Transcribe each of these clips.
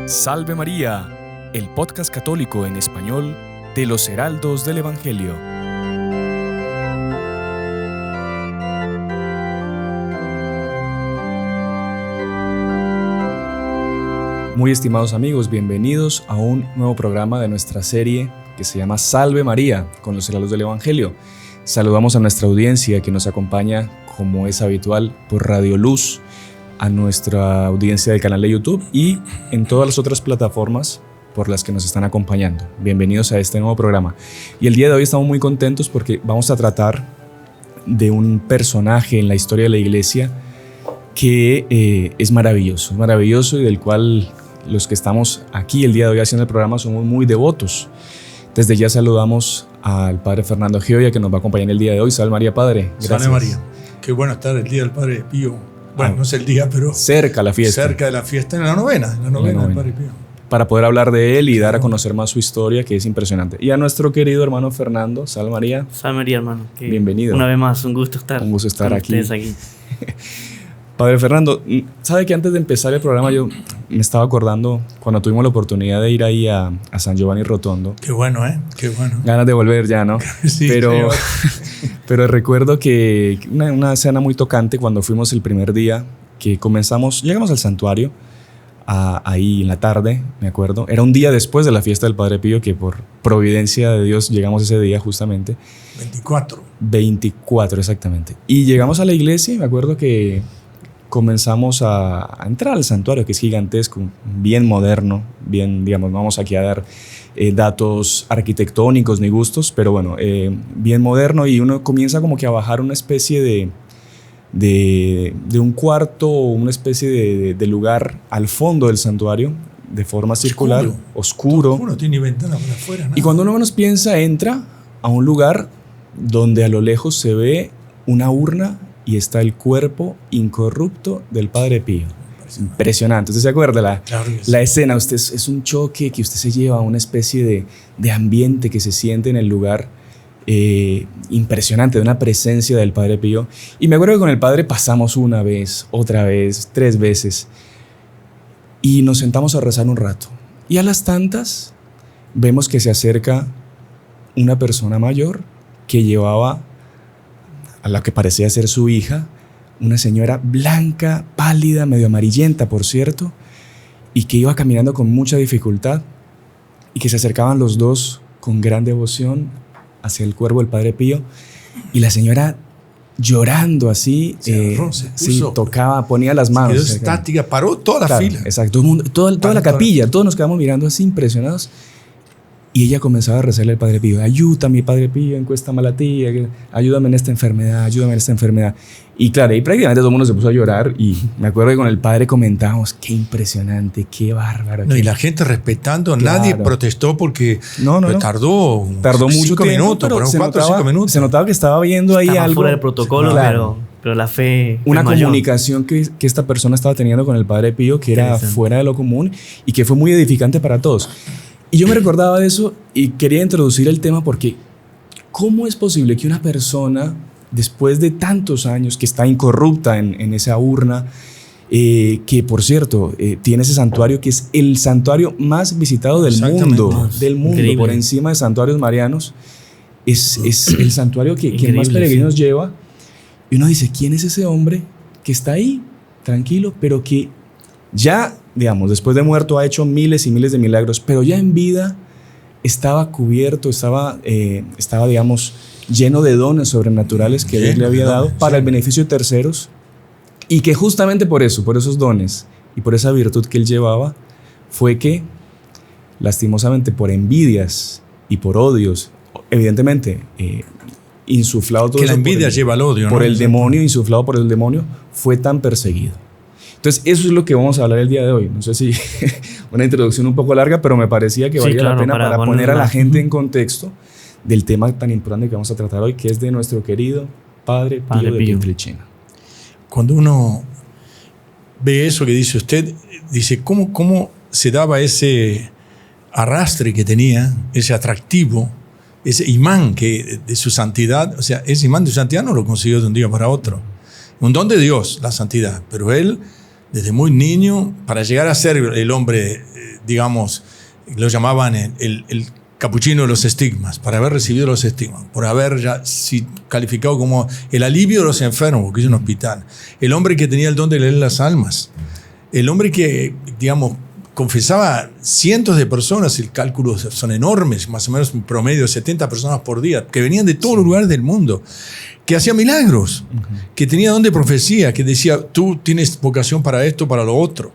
Salve María, el podcast católico en español de los Heraldos del Evangelio. Muy estimados amigos, bienvenidos a un nuevo programa de nuestra serie que se llama Salve María con los Heraldos del Evangelio. Saludamos a nuestra audiencia que nos acompaña, como es habitual, por Radio Luz, a nuestra audiencia del canal de YouTube y en todas las otras plataformas por las que nos están acompañando. Bienvenidos a este nuevo programa. Y el día de hoy estamos muy contentos porque vamos a tratar de un personaje en la historia de la Iglesia que es maravilloso y del cual los que estamos aquí el día de hoy haciendo el programa somos muy devotos. Desde ya saludamos al Padre Fernando Gioia, que nos va a acompañar el día de hoy. Salve María, Padre. Gracias. Salve María. Qué bueno estar el día del Padre Pío. Bueno, no es el día, pero cerca la fiesta. Cerca de la fiesta, en la novena del Padre Pío. Para poder hablar de él y dar a conocer más su historia, que es impresionante. Y a nuestro querido hermano Fernando. Salve María. Salve María, hermano. Bienvenido. Una vez más, un gusto estar. Un gusto estar aquí. Ustedes aquí. Padre Fernando, ¿sabe que antes de empezar el programa yo me estaba acordando cuando tuvimos la oportunidad de ir ahí a San Giovanni Rotondo? Qué bueno, ¿eh? Qué bueno. Ganas de volver ya, ¿no? Sí, pero recuerdo que una escena muy tocante cuando fuimos el primer día que llegamos al santuario ahí en la tarde, me acuerdo. Era un día después de la fiesta del Padre Pío, que por providencia de Dios llegamos ese día justamente. 24, exactamente. Y llegamos a la iglesia y me acuerdo que comenzamos a entrar al santuario, que es gigantesco, bien moderno, bien, digamos, no vamos aquí a dar datos arquitectónicos ni gustos, pero bueno, bien moderno, y uno comienza como que a bajar una especie de un cuarto o una especie de lugar al fondo del santuario, de forma circular, oscuro. No tiene ventana por afuera, nada. Y cuando uno menos piensa, entra a un lugar donde a lo lejos se ve una urna y está el cuerpo incorrupto del Padre Pío. Impresionante. ¿Usted se acuerda la escena? Es un choque que usted se lleva a una especie de ambiente que se siente en el lugar impresionante, de una presencia del Padre Pío. Y me acuerdo que con el Padre pasamos una vez, otra vez, 3 veces y nos sentamos a rezar un rato. Y a las tantas vemos que se acerca una persona mayor que llevaba a la que parecía ser su hija, una señora blanca, pálida, medio amarillenta, por cierto, y que iba caminando con mucha dificultad, y que se acercaban los dos con gran devoción hacia el cuerpo del Padre Pío, y la señora llorando así, tocaba, ponía las manos. Quedó estática, paró toda la fila. Exacto, toda la capilla, todos nos quedamos mirando así impresionados. Y ella comenzaba a rezarle al Padre Pío: ayúdame, Padre Pío, en esta malatía, ayúdame en esta enfermedad, Y claro, ahí prácticamente todo el mundo se puso a llorar, y me acuerdo que con el Padre comentábamos: qué impresionante, qué bárbaro. Y la gente respetando, claro. Nadie protestó porque tardó mucho 5 minutos, pero 4 o 5 minutos. Se notaba que estaba viendo ahí algo fuera del protocolo, claro. pero la fe una comunicación que esta persona estaba teniendo con el Padre Pío que era fuera de lo común y que fue muy edificante para todos. Y yo me recordaba de eso y quería introducir el tema porque ¿cómo es posible que una persona, después de tantos años, que está incorrupta en esa urna, que por cierto tiene ese santuario que es el santuario más visitado del mundo, Increíble. Por encima de santuarios marianos, es el santuario que más peregrinos lleva, y uno dice: ¿quién es ese hombre que está ahí, tranquilo, pero que ya, digamos, después de muerto ha hecho miles y miles de milagros, pero ya en vida estaba cubierto, estaba digamos, lleno de dones sobrenaturales que Dios le había dado para el beneficio de terceros, y que justamente por esos dones y por esa virtud que él llevaba, fue que, lastimosamente, por envidias y por odios, evidentemente, insuflado todo que eso la envidia lleva al odio, por el demonio, insuflado por el demonio, fue tan perseguido. Entonces, eso es lo que vamos a hablar el día de hoy. No sé si una introducción un poco larga, pero me parecía que valía la pena para poner a la gente en contexto del tema tan importante que vamos a tratar hoy, que es de nuestro querido Padre Pío de Pietrelcina. Cuando uno ve eso que dice usted, dice cómo se daba ese arrastre que tenía, ese atractivo, ese imán de su santidad. O sea, ese imán de su santidad no lo consiguió de un día para otro. Un don de Dios, la santidad, pero él, desde muy niño, para llegar a ser el hombre digamos, lo llamaban el capuchino de los estigmas, por haber recibido los estigmas, por haber ya calificado como el alivio de los enfermos, porque es un hospital. El hombre que tenía el don de leer las almas. El hombre que, digamos, confesaba cientos de personas, el cálculo son enormes, más o menos un promedio de 70 personas por día, que venían de todos los lugares del mundo, que hacía milagros, que tenía don de profecía, que decía, tú tienes vocación para esto, para lo otro,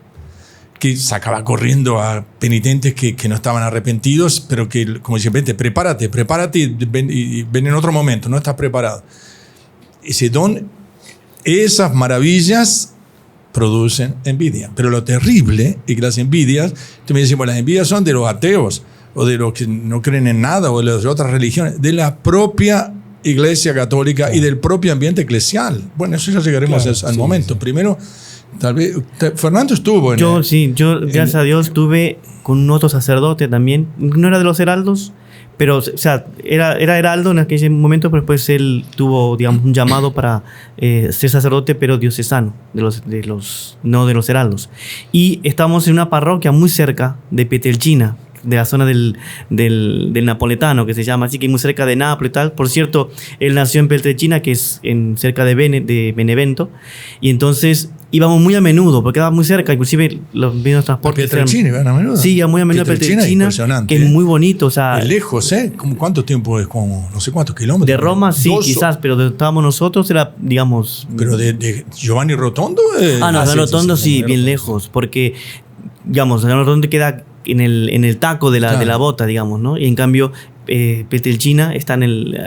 que sacaba corriendo a penitentes que no estaban arrepentidos, pero que, como decía, vente, prepárate y ven en otro momento, no estás preparado. Ese don, esas maravillas producen envidia. Pero lo terrible es que las envidias, tú me dices, bueno, las envidias son de los ateos o de los que no creen en nada o de las otras religiones, de la propia Iglesia Católica y del propio ambiente eclesial. Bueno, eso ya llegaremos al momento. Sí. Primero, tal vez, Fernando estuvo en... Yo, gracias a Dios, estuve con otro sacerdote también. No era de los heraldos, pero, o sea, era heraldo en aquel momento, pero después él tuvo, digamos, un llamado para ser sacerdote, pero diocesano, no de los heraldos. Y estábamos en una parroquia muy cerca de Petelchina, de la zona del Napoletano, que se llama así, que es muy cerca de Nápoles y tal. Por cierto, él nació en Petelchina, que es cerca de Benevento, y entonces íbamos muy a menudo, porque estaba muy cerca, inclusive los mismos transportes. ¿Petelchina iban a menudo? Sí, iba muy a menudo a Petelchina, que es muy bonito. O sea, es lejos, ¿eh? ¿Cuánto tiempo es? Como no sé cuántos kilómetros. De Roma, sí, quizás, pero donde estábamos nosotros era, digamos... Pero de Giovanni Rotondo... Giovanni Rotondo sí, bien lejos, porque, digamos, Giovanni Rotondo queda en el taco de la bota, digamos, ¿no? Y en cambio, Petelchina está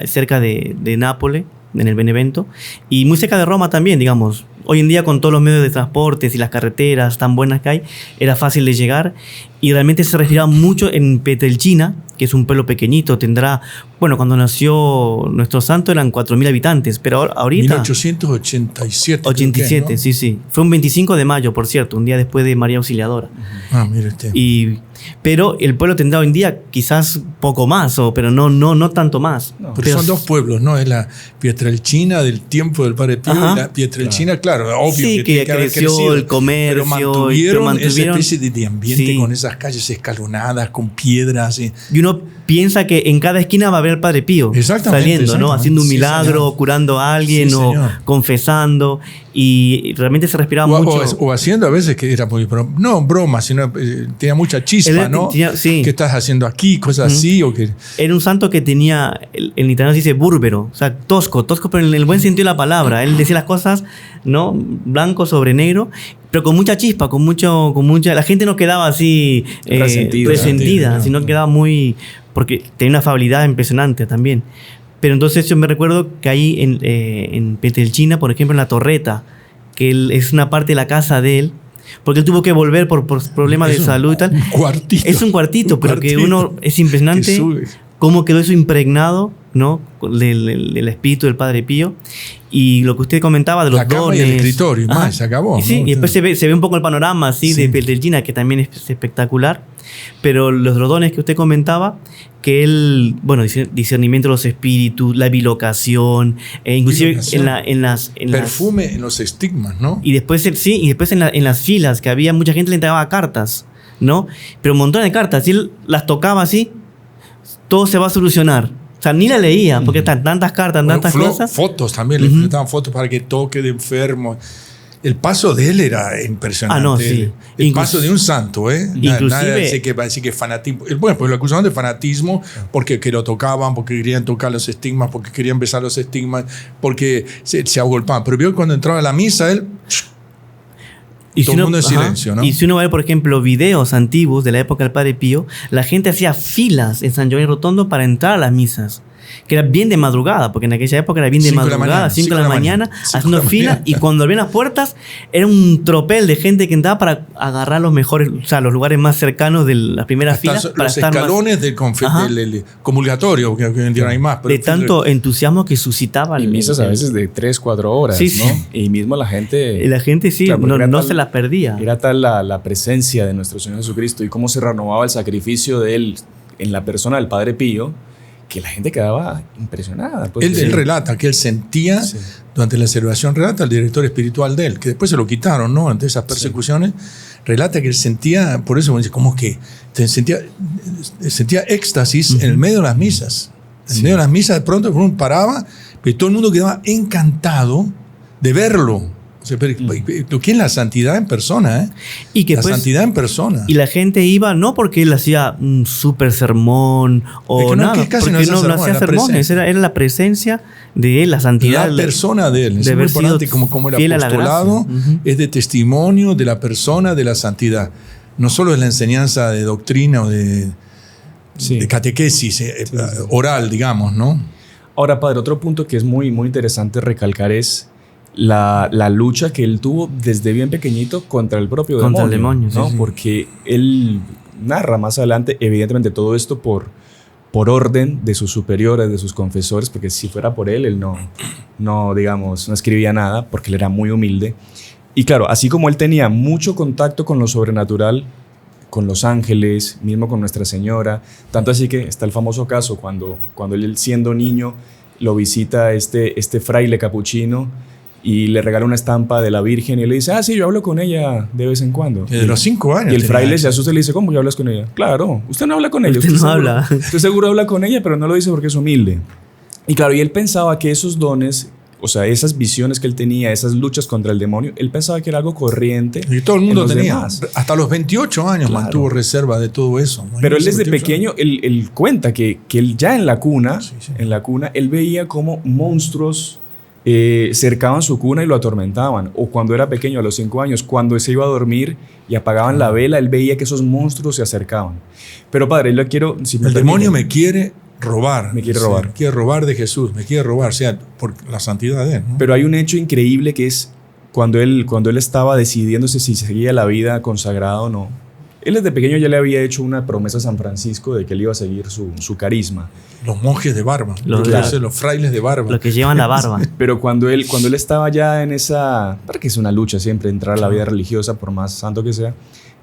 cerca de Nápoles, en el Benevento, y muy cerca de Roma también, digamos. Hoy en día, con todos los medios de transportes y las carreteras tan buenas que hay, era fácil de llegar, y realmente se respiraba mucho en Petelchina, que es un pueblo pequeñito, tendrá, bueno, cuando nació nuestro santo eran 4.000 habitantes, pero ahorita... 1887. 87, ¿no? Sí. Fue un 25 de mayo, por cierto, un día después de María Auxiliadora. Mire usted. Pero el pueblo tendrá hoy en día quizás poco más, pero no tanto más. No, pero son dos pueblos, ¿no? Es la Pietrelcina del tiempo del Padre Pío y la Pietrelcina, claro, obvio. Sí, que creció el comercio. Pero mantuvieron esa especie de ambiente con esas calles escalonadas, con piedras. Y uno piensa que en cada esquina va a haber el Padre Pío saliendo, ¿no? Haciendo un milagro, curando a alguien o confesando. Y realmente se respiraba mucho. O haciendo a veces que era muy no broma, sino tenía mucha chispa, ¿no? ¿Qué estás haciendo aquí? Cosas así. O que... Era un santo que tenía, en italiano se dice búrbero, o sea, tosco, pero en el buen sentido de la palabra. Él decía las cosas, ¿no? Blanco sobre negro, pero con mucha chispa, con mucha. La gente no quedaba así resentida, sino quedaba muy. Porque tenía una afabilidad impresionante también. Pero entonces yo me recuerdo que ahí en Petelchina, por ejemplo, en la Torreta, que es una parte de la casa de él, porque él tuvo que volver por problemas de salud y tal. Un cuartito. Es un cuartito, pero que uno es impresionante cómo quedó eso impregnado, ¿no? Del espíritu del Padre Pío. Y lo que usted comentaba de los la cama dones. Y el escritorio, se acabó. Y sí, ¿no? Y después se ve un poco el panorama así de Petelchina, que también es espectacular. Pero los dones que usted comentaba, que él, bueno, discernimiento de los espíritus, la bilocación, inclusive en las perfume en los estigmas, ¿no? Y después en las filas, que había mucha gente le entregaba cartas, ¿no? Pero un montón de cartas, si él las tocaba así, todo se va a solucionar. O sea, ni la leía, porque están tantas cartas, tantas cosas. Fotos también, le presentaban fotos para que toque de enfermo. El paso de él era impresionante. El paso de un santo, ¿eh? Nada de que parece que fanatismo. Bueno, pues lo acusaban de fanatismo porque que lo tocaban, porque querían tocar los estigmas, porque querían besar los estigmas, porque se agolpaban. Pero vio cuando entraba a la misa, él... todo el mundo en silencio, ¿no? Y si uno ve, por ejemplo, videos antiguos de la época del Padre Pío, la gente hacía filas en San Giovanni Rotondo para entrar a las misas. Que era bien de madrugada, porque en aquella época era bien de madrugada, 5 de la mañana, haciendo fila, y cuando abrían las puertas era un tropel de gente que entraba para agarrar los mejores, o sea, los lugares más cercanos de las primeras filas. Para los escalones del comulgatorio, que hoy en día no hay más. Pero de tanto entusiasmo que suscitaba. Y misas a veces de 3-4 horas, ¿no? Y mismo la gente... Y la gente no se las perdía. Era tal la presencia de nuestro Señor Jesucristo y cómo se renovaba el sacrificio de Él en la persona del Padre Pío, que la gente quedaba impresionada. Pues, Él relata que él sentía, durante la celebración, relata al director espiritual de él, que después se lo quitaron, ¿no? Ante esas persecuciones, relata que él sentía, por eso dice, como que sentía éxtasis en el medio de las misas. En medio de las misas, de pronto uno paraba, pero todo el mundo quedaba encantado de verlo. O sea, pero ¿qué es la santidad en persona? Y que la santidad en persona. Y la gente iba no porque él hacía un súper sermón o nada, porque no hacía sermones, era la presencia de él, la santidad. La persona de él. Es muy importante como el apostolado es de testimonio de la persona de la santidad. No solo es la enseñanza de doctrina o de catequesis oral, digamos, ¿no? Ahora, padre, otro punto que es muy, muy interesante recalcar es la lucha que él tuvo desde bien pequeñito contra el propio demonio. Contra el demonio, ¿no? Sí. Porque él narra más adelante, evidentemente todo esto por orden de sus superiores, de sus confesores, porque si fuera por él no escribía nada, porque él era muy humilde. Y claro, así como él tenía mucho contacto con lo sobrenatural, con los ángeles, mismo con Nuestra Señora, tanto así que está el famoso caso cuando él, siendo niño, lo visita este fraile capuchino y le regala una estampa de la Virgen y le dice, sí, yo hablo con ella de vez en cuando. Desde los 5 años. Y el fraile se asusta y le dice, ¿cómo que hablas con ella? Claro, usted no habla con ella. Usted no habla. Usted seguro habla con ella, pero no lo dice porque es humilde. Y claro, y él pensaba que esos dones, o sea, esas visiones que él tenía, esas luchas contra el demonio, él pensaba que era algo corriente. Y todo el mundo tenía. Demás. Hasta los 28 años mantuvo reserva de todo eso. Pero él desde pequeño, él cuenta que él ya en la cuna, él veía como monstruos cercaban su cuna y lo atormentaban. O cuando era pequeño, a los 5 años, cuando se iba a dormir y apagaban la vela, él veía que esos monstruos se acercaban. Pero padre, yo quiero... el demonio me quiere robar. Me quiere robar. Me quiere robar de Jesús, me quiere robar, o sea, por la santidad de él, ¿no? Pero hay un hecho increíble que es cuando él estaba decidiéndose si seguía la vida consagrada o no. Él desde pequeño ya le había hecho una promesa a San Francisco de que él iba a seguir su carisma. Los monjes de barba, los frailes de barba. Los que llevan la barba. Pero cuando él estaba ya en esa... Para que es una lucha siempre entrar a la vida religiosa, por más santo que sea.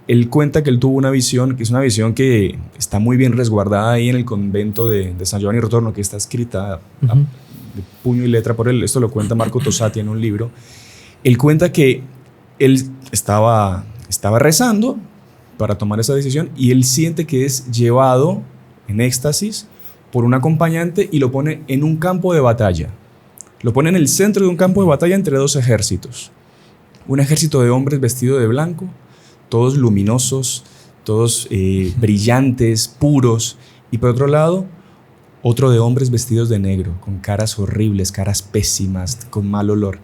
Él cuenta que él tuvo una visión, que es una visión que está muy bien resguardada ahí en el convento de San Giovanni Rotorno, que está escrita de puño y letra por él. Esto lo cuenta Marco Tosati en un libro. Él cuenta que él estaba rezando para tomar esa decisión y él siente que es llevado en éxtasis por un acompañante y lo pone en un campo de batalla. Lo pone en el centro de un campo de batalla entre 2 ejércitos. Un ejército de hombres vestidos de blanco, todos luminosos, todos brillantes, puros, y por otro lado, otro de hombres vestidos de negro, con caras horribles, caras pésimas, con mal olor.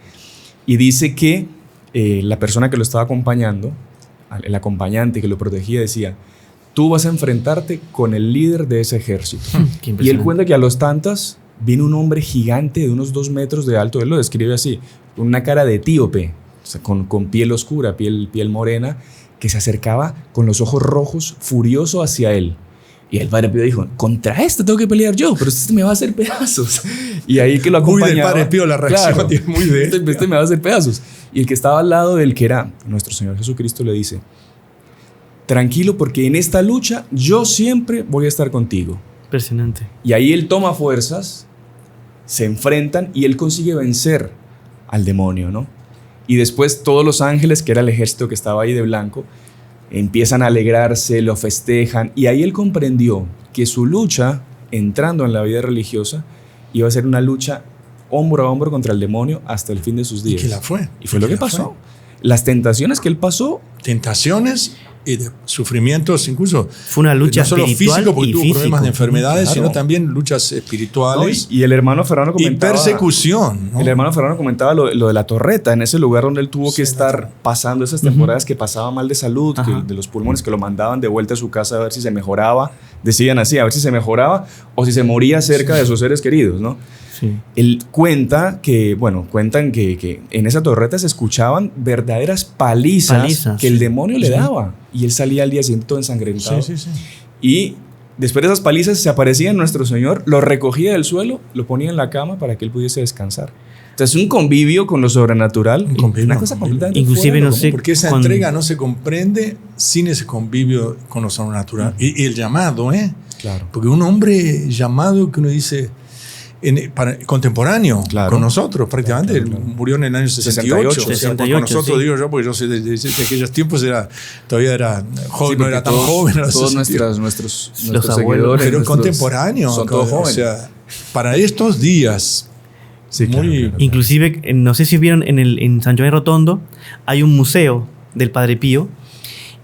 Y dice que la persona que lo estaba acompañando, el acompañante que lo protegía, decía, tú vas a enfrentarte con el líder de ese ejército. Y él cuenta que a los tantas vino un hombre gigante de unos 2 metros de alto, él lo describe así, con una cara de etíope, o sea, con piel oscura, piel morena, que se acercaba con los ojos rojos, furioso hacia él. Y el Padre Pío dijo, contra este tengo que pelear yo, pero este me va a hacer pedazos. Y ahí que lo acompañaba... Muy del Padre Pío la reacción, claro, muy de este me va a hacer pedazos. Y el que estaba al lado del que era nuestro Señor Jesucristo le dice, tranquilo porque en esta lucha yo siempre voy a estar contigo. Impresionante. Y ahí él toma fuerzas, se enfrentan y él consigue vencer al demonio, ¿no? Y después todos los ángeles, que era el ejército que estaba ahí de blanco, empiezan a alegrarse, lo festejan, y ahí él comprendió que su lucha, entrando en la vida religiosa, iba a ser una lucha hombro a hombro contra el demonio hasta el fin de sus días. Y que la fue. Y fue lo que pasó. Las tentaciones que él pasó. Tentaciones y de sufrimientos, incluso. Fue una lucha no solo espiritual físico, porque tuvo problemas de enfermedades, claro, sino también luchas espirituales. No, y el hermano Ferrano comentaba... Y persecución, ¿no? El hermano Ferrano comentaba lo de la torreta, en ese lugar donde él tuvo que estar pasando esas temporadas que pasaba mal de salud, de los pulmones, que lo mandaban de vuelta a su casa a ver si se mejoraba. Decían así, a ver si se mejoraba o si se moría cerca de sus seres queridos, ¿no? Sí. Él cuentan que en esa torreta se escuchaban verdaderas palizas que el demonio le daba. Y él salía al día siguiente todo ensangrentado. Sí. Y después de esas palizas se aparecía nuestro Señor, lo recogía del suelo, lo ponía en la cama para que él pudiese descansar. Entonces un convivio con lo sobrenatural, una cosa completamente inclusive no sé, porque esa entrega no se comprende sin ese convivio con lo sobrenatural. Y el llamado, Claro. Porque un hombre llamado que uno dice contemporáneo con nosotros, prácticamente. Claro. Murió en el año 68. 68, con nosotros, sí. digo yo, porque yo soy de aquellos tiempos, todavía era joven, Sí, no era tan joven. Todos nuestros abuelos, seguidores. Pero contemporáneo. Son todos jóvenes. O sea, para estos días. Sí, muy. claro. Inclusive, no sé si vieron en San Giovanni Rotondo, hay un museo del Padre Pío.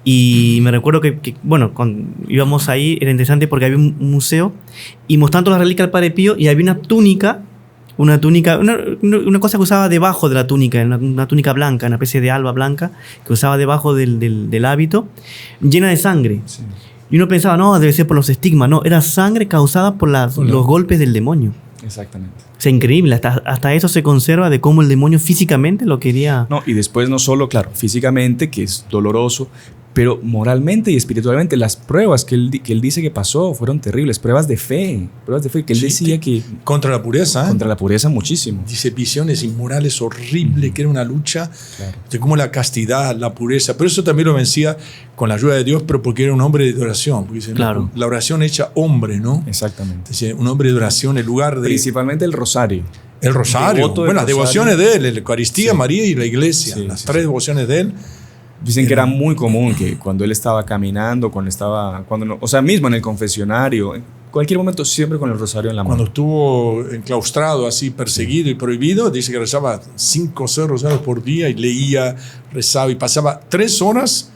Y me recuerdo que bueno, cuando íbamos ahí era interesante porque había un museo y mostrando la reliquia del Padre Pío y había una cosa que usaba debajo de la túnica, una túnica blanca, una especie de alba blanca que usaba debajo del hábito, llena de sangre. Sí. Y uno pensaba, no, debe ser por los estigmas. No, era sangre causada por los golpes del demonio. Exactamente. O sea, increíble. Hasta eso se conserva de cómo el demonio físicamente lo quería. No, y después no solo, claro, físicamente, que es doloroso, pero moralmente y espiritualmente las pruebas que él dice que pasó fueron terribles, pruebas de fe que él decía que... Contra la pureza. Contra la pureza muchísimo. Dice visiones inmorales horribles, que era una lucha de cómo la castidad, la pureza. Pero eso también lo vencía con la ayuda de Dios, pero porque era un hombre de oración. Porque dice, claro. La oración hecha hombre, ¿no? Exactamente. Dice, un hombre de oración en lugar de... Principalmente el rosario. El rosario. Bueno, las devociones de él, la Eucaristía, Sí. María y la Iglesia. Sí, las tres devociones de él. Dicen que era muy común que cuando él estaba caminando, mismo en el confesionario, en cualquier momento siempre con el rosario en la mano. Cuando estuvo enclaustrado, así perseguido y prohibido, dice que rezaba 5 o 6 rosarios por día y leía, rezaba y pasaba 3 horas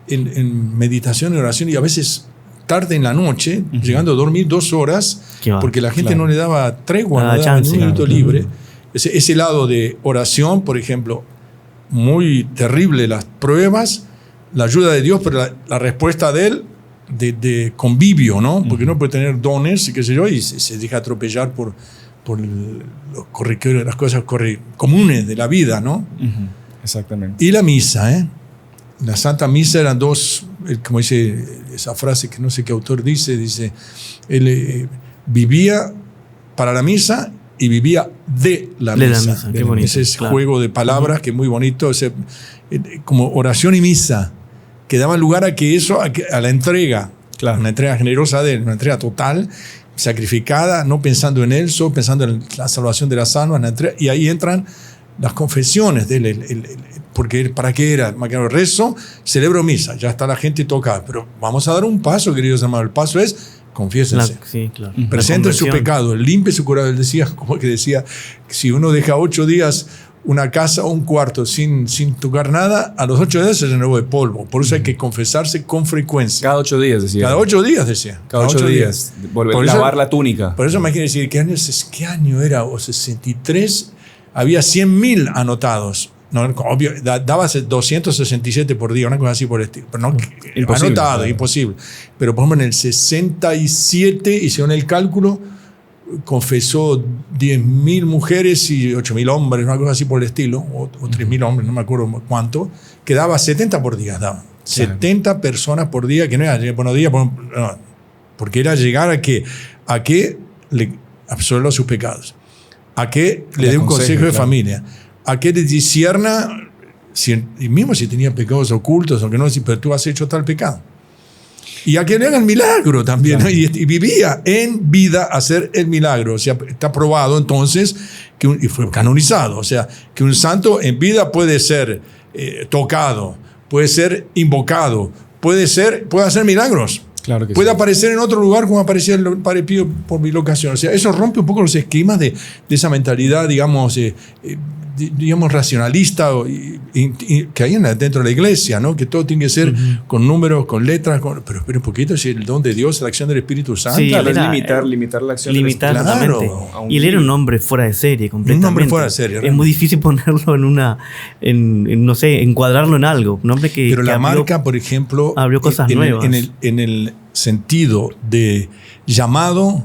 en meditación y oración y a veces tarde en la noche, llegando a dormir 2 horas, porque la gente no le daba tregua, no le daba ni un minuto libre. Ese lado de oración, por ejemplo, muy terrible las pruebas, la ayuda de Dios, pero la respuesta de él de convivio, ¿no? Porque uno puede tener dones y qué sé yo, y se deja atropellar por las cosas comunes de la vida, ¿no? Exactamente. Y la misa, la Santa Misa eran 2, como dice esa frase que no sé qué autor dice, él vivía para la misa y vivía de la misa. Qué bonito, ese juego de palabras que es muy bonito, o sea, como oración y misa, que daba lugar a que eso, a la entrega, una entrega generosa de él, una entrega total, sacrificada, no pensando en él, solo pensando en la salvación de las almas, y ahí entran las confesiones de él, porque ¿para qué era? Rezo, celebro misa, ya está la gente tocada, pero vamos a dar un paso, queridos hermanos, el paso es confiésense. Sí, claro. Presenten su pecado, limpie su corazón. Él decía, como que decía, si uno deja 8 días una casa o un cuarto sin tocar nada, a los 8 días se llenó de polvo. Por eso hay que confesarse con frecuencia. Cada 8 días, decía. Cada 8 días, decía. Cada 8 días. Volver a lavar la túnica. Por eso me quiere decir, ¿qué año era? O 63, había 100.000 anotados. No, obvio, daba 267 por día, una cosa así por el estilo. Pero no, imposible, anotado, claro. Imposible. Pero por ejemplo en el 67 hicieron el cálculo, confesó 10.000 mujeres y 8.000 hombres, una cosa así por el estilo, o 3.000 hombres, no me acuerdo cuánto, que daba 70 por día. Daba. Claro. 70 personas por día, que no era buenos días, no, porque era llegar a que le absuelva sus pecados, a que le dé un consejo de familia, a que le discierna, y mismo si tenía pecados ocultos, aunque no decir, pero tú has hecho tal pecado. Y a que le hagan milagro también, claro. ¿No? Y vivía en vida hacer el milagro. O sea, está probado entonces, y fue canonizado, o sea, que un santo en vida puede ser tocado, puede ser invocado, puede hacer milagros. Claro que puede sí. Aparecer en otro lugar como aparecía el Padre Pío por bilocación. O sea, eso rompe un poco los esquemas de esa mentalidad, digamos racionalista que hay dentro de la iglesia, ¿no? Que todo tiene que ser con números, con letras, pero un poquito es el don de Dios, la acción del Espíritu Santo. Sí, claro, limitar la acción del Espíritu Santo. Claro. Y él era un hombre fuera de serie, completamente. Un hombre fuera de serie. Es muy difícil ponerlo no sé, encuadrarlo en algo. Un hombre pero la marca, por ejemplo, abrió cosas nuevas. En el sentido de llamado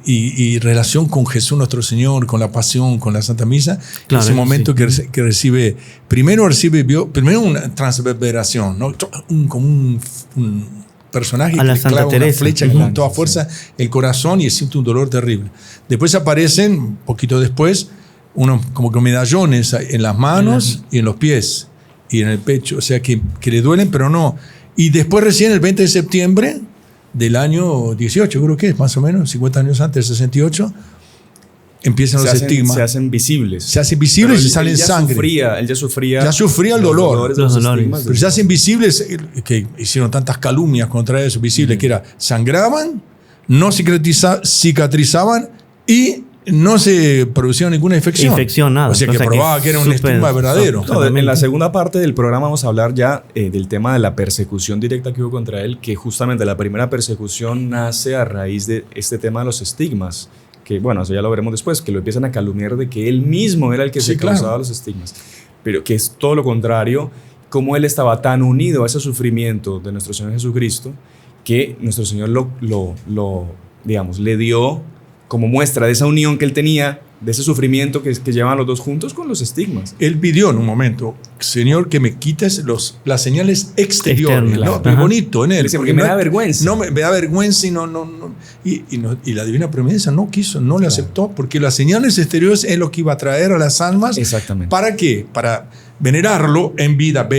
y relación con Jesús nuestro Señor, con la pasión, con la Santa Misa, claro, ese momento sí. que recibe una transverberación, ¿no? Como un personaje que clava una flecha con toda fuerza el corazón y siente un dolor terrible. Después aparecen, un poquito después, unos como que medallones en las manos y en los pies y en el pecho, o sea que le duelen, pero no. Y después recién el 20 de septiembre del año 18, creo que es más o menos, 50 años antes, 68, empiezan los estigmas. Se hacen visibles. Se hacen visibles y salen sangre. Él ya sufría el dolor. Los dolores. Pero se hacen visibles, que hicieron tantas calumnias contra eso, visibles, que era, sangraban, no cicatrizaban y no se producía ninguna infección. Nada. O sea, que probaba que era un estigma verdadero. No, en la segunda parte del programa vamos a hablar ya del tema de la persecución directa que hubo contra él, que justamente la primera persecución nace a raíz de este tema de los estigmas, que bueno, eso ya lo veremos después, que lo empiezan a calumniar de que él mismo era el que se causaba los estigmas, pero que es todo lo contrario, como él estaba tan unido a ese sufrimiento de nuestro Señor Jesucristo, que nuestro Señor le dio como muestra de esa unión que él tenía, de ese sufrimiento que llevaban los dos juntos con los estigmas. Él pidió en un momento, Señor, que me quites las señales exteriores. Claro. ¿no? Bonito en él. Dice, porque me da vergüenza. No, me da vergüenza y la divina providencia no quiso, no le aceptó, porque las señales exteriores es lo que iba a traer a las almas. Exactamente. ¿Para qué? Para venerarlo en vida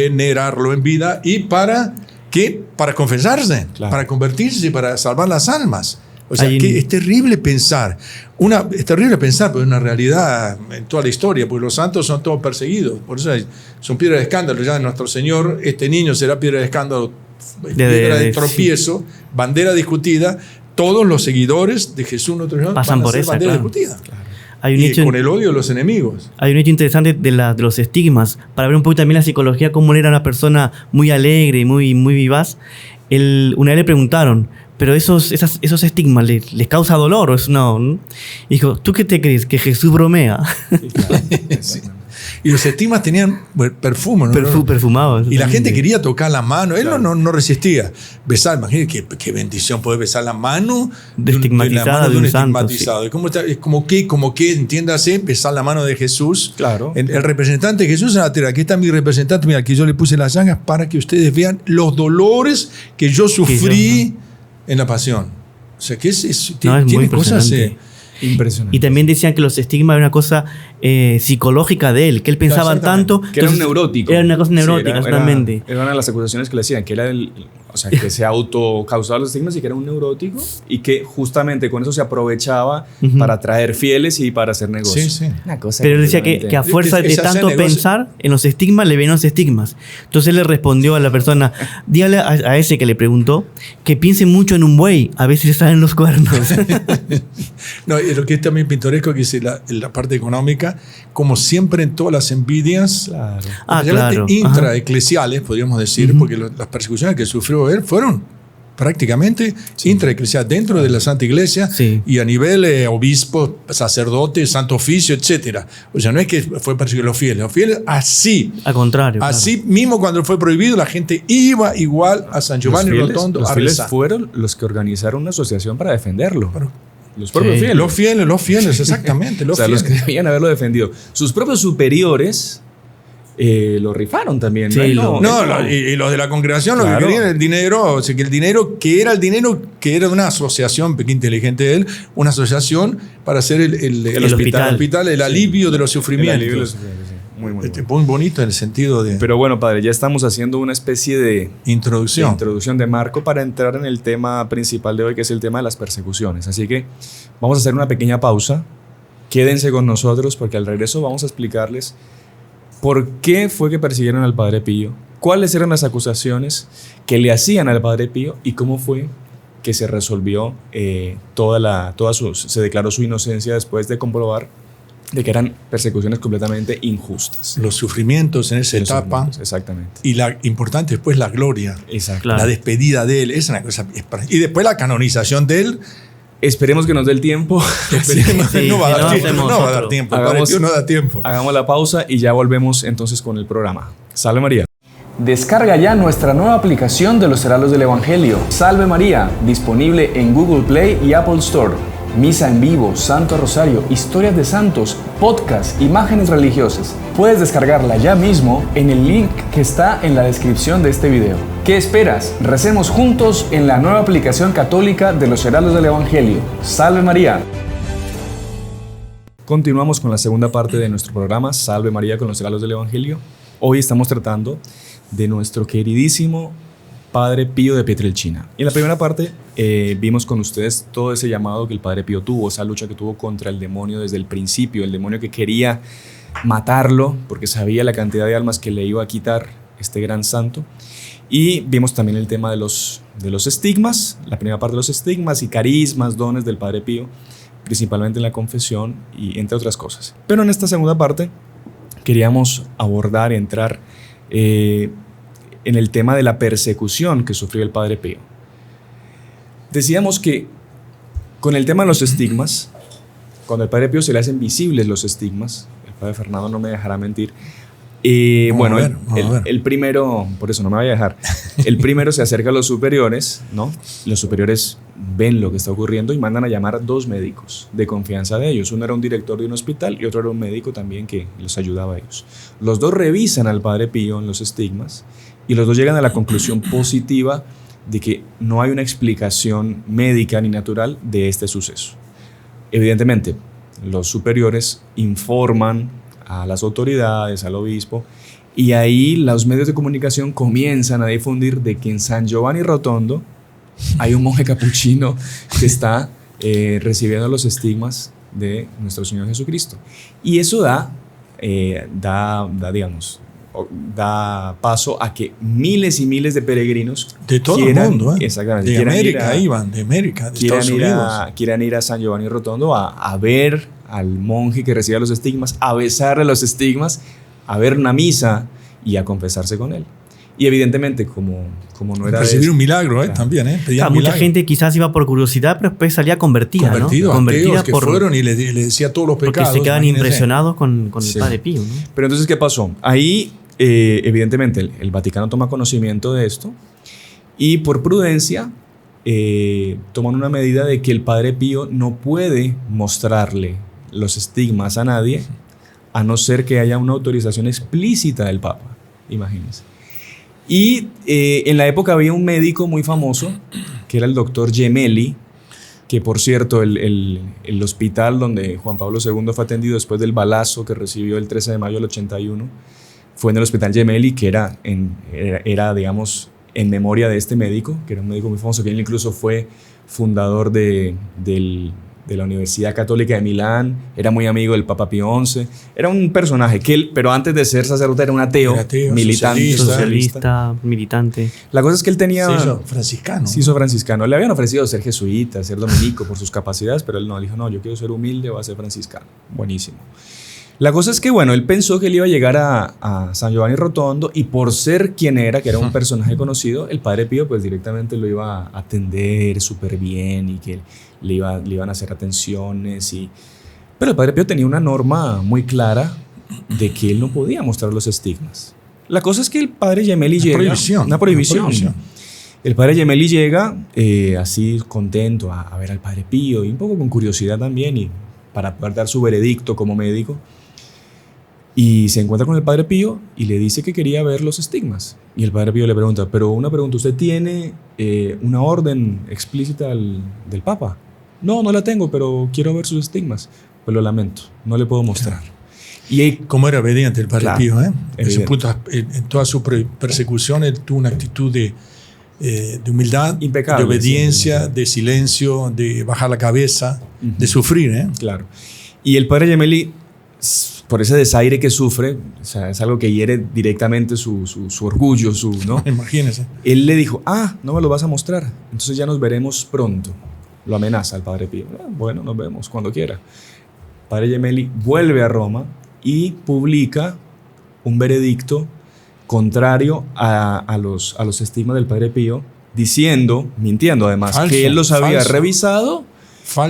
y ¿para qué? Para confesarse, para convertirse, para salvar las almas. O sea, que es terrible pensar. Es terrible pensar, pero es una realidad en toda la historia, porque los santos son todos perseguidos. Por eso son piedra de escándalo. Ya nuestro Señor, este niño será piedra de escándalo, piedra de tropiezo, bandera discutida. Todos los seguidores de Jesús, nuestro Señor, pasan por esa bandera discutida. Claro. Hay un hecho, con el odio de los enemigos. Hay un hecho interesante de los estigmas, para ver un poco también la psicología, cómo él era una persona muy alegre y muy vivaz. Una vez le preguntaron, pero esos estigmas les causa dolor o es no. Y dijo, ¿tú qué te crees? ¿Que Jesús bromea? Sí, claro. Sí. Y los estigmas tenían perfume, ¿no? Perfumados. Y la gente quería tocar la mano. Él no resistía. Besar, imagínate qué bendición poder besar la mano de un estigmatizado. Sí. Es como que, entiéndase, besar la mano de Jesús. Claro. El representante de Jesús en la tierra. Aquí está mi representante. Mira, aquí yo le puse las llagas para que ustedes vean los que yo sufrí en la pasión. O sea, que tiene cosas impresionante. Y también decían que los estigmas eran una cosa psicológica de él, que él pensaba tanto. Que era un neurótico. Era una cosa neurótica, totalmente. Era una de las acusaciones que le hacían, que era que se autocausaba los estigmas y que era un neurótico y que justamente con eso se aprovechaba para atraer fieles y para hacer negocios. Sí. Una cosa. Pero él decía que a fuerza de tanto pensar en los estigmas, le ven los estigmas. Entonces él le respondió a la persona, dígale a ese que le preguntó, que piense mucho en un buey, a veces le salen los cuernos. No, y lo que es también pintoresco, que es la parte económica, como siempre en todas las envidias, claro. intraeclesiales, podríamos decir, porque las persecuciones que sufrió él fueron prácticamente intraeclesiales, dentro de la Santa Iglesia y a nivel obispo, sacerdote, santo oficio, etc. O sea, no es que fue perseguido los fieles así. Al contrario. Así mismo cuando fue prohibido, la gente iba igual a San Giovanni Rotondo a rezar. Los fieles fueron los que organizaron una asociación para defenderlo. Los propios fieles. Los fieles, exactamente. Los que debían haberlo defendido. Sus propios superiores lo rifaron también. Sí, y los de la congregación lo que querían el dinero, o sea, que el dinero que era de una asociación, qué inteligente de él, una asociación para hacer el hospital, el alivio de los sufrimientos. Muy bonito en el sentido de... Pero bueno, padre, ya estamos haciendo una especie de introducción de marco para entrar en el tema principal de hoy, que es el tema de las persecuciones. Así que vamos a hacer una pequeña pausa. Quédense con nosotros porque al regreso vamos a explicarles por qué fue que persiguieron al Padre Pío, cuáles eran las acusaciones que le hacían al Padre Pío y cómo fue que se resolvió se declaró su inocencia después de comprobar de que eran persecuciones completamente injustas. Los sufrimientos en esa etapa. Exactamente. Y la importante después la gloria. Exacto. Claro. La despedida de él. Es una cosa. Y después la canonización de él. Esperemos que nos dé el tiempo. No va a dar tiempo. No da tiempo. Hagamos la pausa y ya volvemos entonces con el programa. Salve María. Descarga ya nuestra nueva aplicación de los Heraldos del Evangelio. Salve María, disponible en Google Play y Apple Store. Misa en vivo, Santo Rosario, historias de santos, podcast, imágenes religiosas. Puedes descargarla ya mismo en el link que está en la descripción de este video. ¿Qué esperas? Recemos juntos en la nueva aplicación católica de los Heraldos del Evangelio. ¡Salve María! Continuamos con la segunda parte de nuestro programa, Salve María con los Heraldos del Evangelio. Hoy estamos tratando de nuestro queridísimo Padre Pío de Pietrelcina. Y en la primera parte vimos con ustedes todo ese llamado que el Padre Pío tuvo, esa lucha que tuvo contra el demonio desde el principio, el demonio que quería matarlo porque sabía la cantidad de almas que le iba a quitar este gran santo. Y vimos también el tema de los estigmas, la primera parte de los estigmas y carismas, dones del Padre Pío, principalmente en la confesión y entre otras cosas. Pero en esta segunda parte queríamos abordar y entrar en el tema de la persecución que sufrió el Padre Pío. Decíamos que con el tema de los estigmas, cuando al Padre Pío se le hacen visibles los estigmas, el Padre Fernando no me dejará mentir, bueno, el primero, por eso no me vaya a dejar, el primero se acerca a los superiores, ¿no? Los superiores ven lo que está ocurriendo y mandan a llamar 2 médicos de confianza de ellos. Uno era un director de un hospital y otro era un médico también que los ayudaba a ellos. Los 2 revisan al Padre Pío en los estigmas y los 2 llegan a la conclusión positiva de que no hay una explicación médica ni natural de este suceso. Evidentemente, los superiores informan a las autoridades, al obispo, y ahí los medios de comunicación comienzan a difundir de que en San Giovanni Rotondo hay un monje capuchino que está recibiendo los estigmas de nuestro Señor Jesucristo. Y eso da paso a que miles y miles de peregrinos de todo el mundo, exactamente, de América iban, de América, de Estados Unidos, quieran ir a San Giovanni Rotondo a ver al monje que recibe los estigmas, a besarle los estigmas, a ver una misa y a confesarse con él. Y evidentemente, como no era... recibir un milagro, claro. También, Claro, mucha gente quizás iba por curiosidad, pero después salía convertida, Convertida que fueron y le decía todos los pecados. Porque se quedan impresionados con el Padre Pío, ¿no? Pero entonces, ¿qué pasó? Ahí, evidentemente, el Vaticano toma conocimiento de esto y por prudencia toman una medida de que el Padre Pío no puede mostrarle los estigmas a nadie, a no ser que haya una autorización explícita del Papa, imagínense. Y en la época había un médico muy famoso, que era el doctor Gemelli, que por cierto, el hospital donde Juan Pablo II fue atendido después del balazo que recibió el 13 de mayo del 81, fue en el hospital Gemelli, que era digamos, en memoria de este médico, que era un médico muy famoso, que él incluso fue fundador de la Universidad Católica de Milán, era muy amigo del Papa Pío XI, era un personaje que él, pero antes de ser sacerdote era un ateo militante, socialista, militante. La cosa es que él tenía... Se hizo franciscano. Se hizo franciscano. Le habían ofrecido ser jesuita, ser dominico por sus capacidades, pero él no, dijo, no, yo quiero ser humilde, voy a ser franciscano. Buenísimo. La cosa es que, bueno, él pensó que él iba a llegar a San Giovanni Rotondo y por ser quien era, que era un personaje conocido, el Padre Pío pues directamente lo iba a atender súper bien y que le iban a hacer atenciones. Pero el Padre Pío tenía una norma muy clara de que él no podía mostrar los estigmas. La cosa es que el Padre Gemelli llega... Una prohibición. El Padre Gemelli llega así contento a ver al Padre Pío y un poco con curiosidad también y para poder dar su veredicto como médico. Y se encuentra con el Padre Pío y le dice que quería ver los estigmas. Y el Padre Pío le pregunta, pero una pregunta, ¿usted tiene una orden explícita del Papa? No, no la tengo, pero quiero ver sus estigmas. Pues lo lamento, no le puedo mostrar. Y como era obediente el Padre Pío, en toda su persecución él tuvo una actitud de humildad, impecable, de obediencia, de silencio, de bajar la cabeza, de sufrir. Claro. Y el Padre Gemelli, por ese desaire que sufre, o sea, es algo que hiere directamente su orgullo, ¿no? Imagínese. Él le dijo, no me lo vas a mostrar, entonces ya nos veremos pronto. Lo amenaza al Padre Pío. Bueno, nos vemos cuando quiera. Padre Gemelli vuelve a Roma y publica un veredicto contrario a los estigmas del Padre Pío, mintiendo además, que él los había revisado,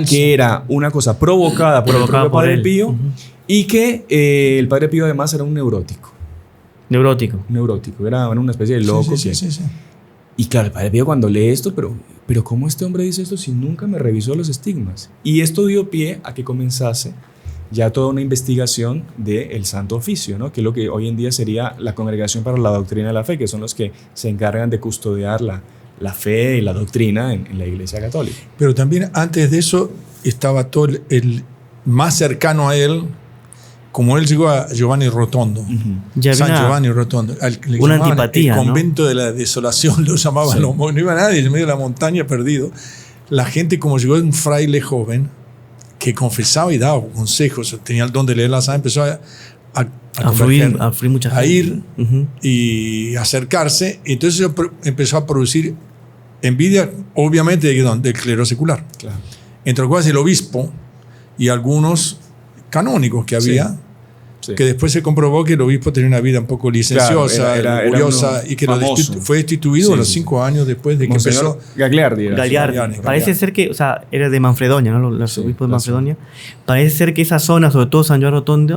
que era una cosa provocada por el propio Padre Pío, y que el Padre Pío además era un neurótico. Neurótico, era una especie de loco. Sí. Y claro, el Padre Pío cuando lee esto, pero ¿cómo este hombre dice esto si nunca me revisó los estigmas? Y esto dio pie a que comenzase ya toda una investigación del Santo Oficio, ¿no? Que es lo que hoy en día sería la Congregación para la Doctrina de la Fe, que son los que se encargan de custodiar la fe y la doctrina en la Iglesia Católica. Pero también antes de eso estaba todo el más cercano a él, como él llegó a Giovanni Rotondo, Ya San había Giovanni Rotondo, le una llamaban antipatía, el ¿no? convento de la desolación, lo llamaban, no iba nadie, en medio de la montaña perdido. La gente, como llegó un fraile joven, que confesaba y daba consejos, tenía el don de leer la sangre, empezó a fluir mucha gente. a ir y acercarse, y entonces eso empezó a producir envidia, obviamente, del clero secular. Claro. Entre los cuales el obispo y algunos canónicos que había, Sí. que después se comprobó que el obispo tenía una vida un poco licenciosa, Claro, era orgullosa, y que fue destituido a los 5 años después de que Monseñor empezó. Gagliardi. era. Gagliardi. Parece ser que, o sea, era de Manfredonia, ¿no? Los obispos de la Manfredonia. Parece ser que esa zona, sobre todo San Juan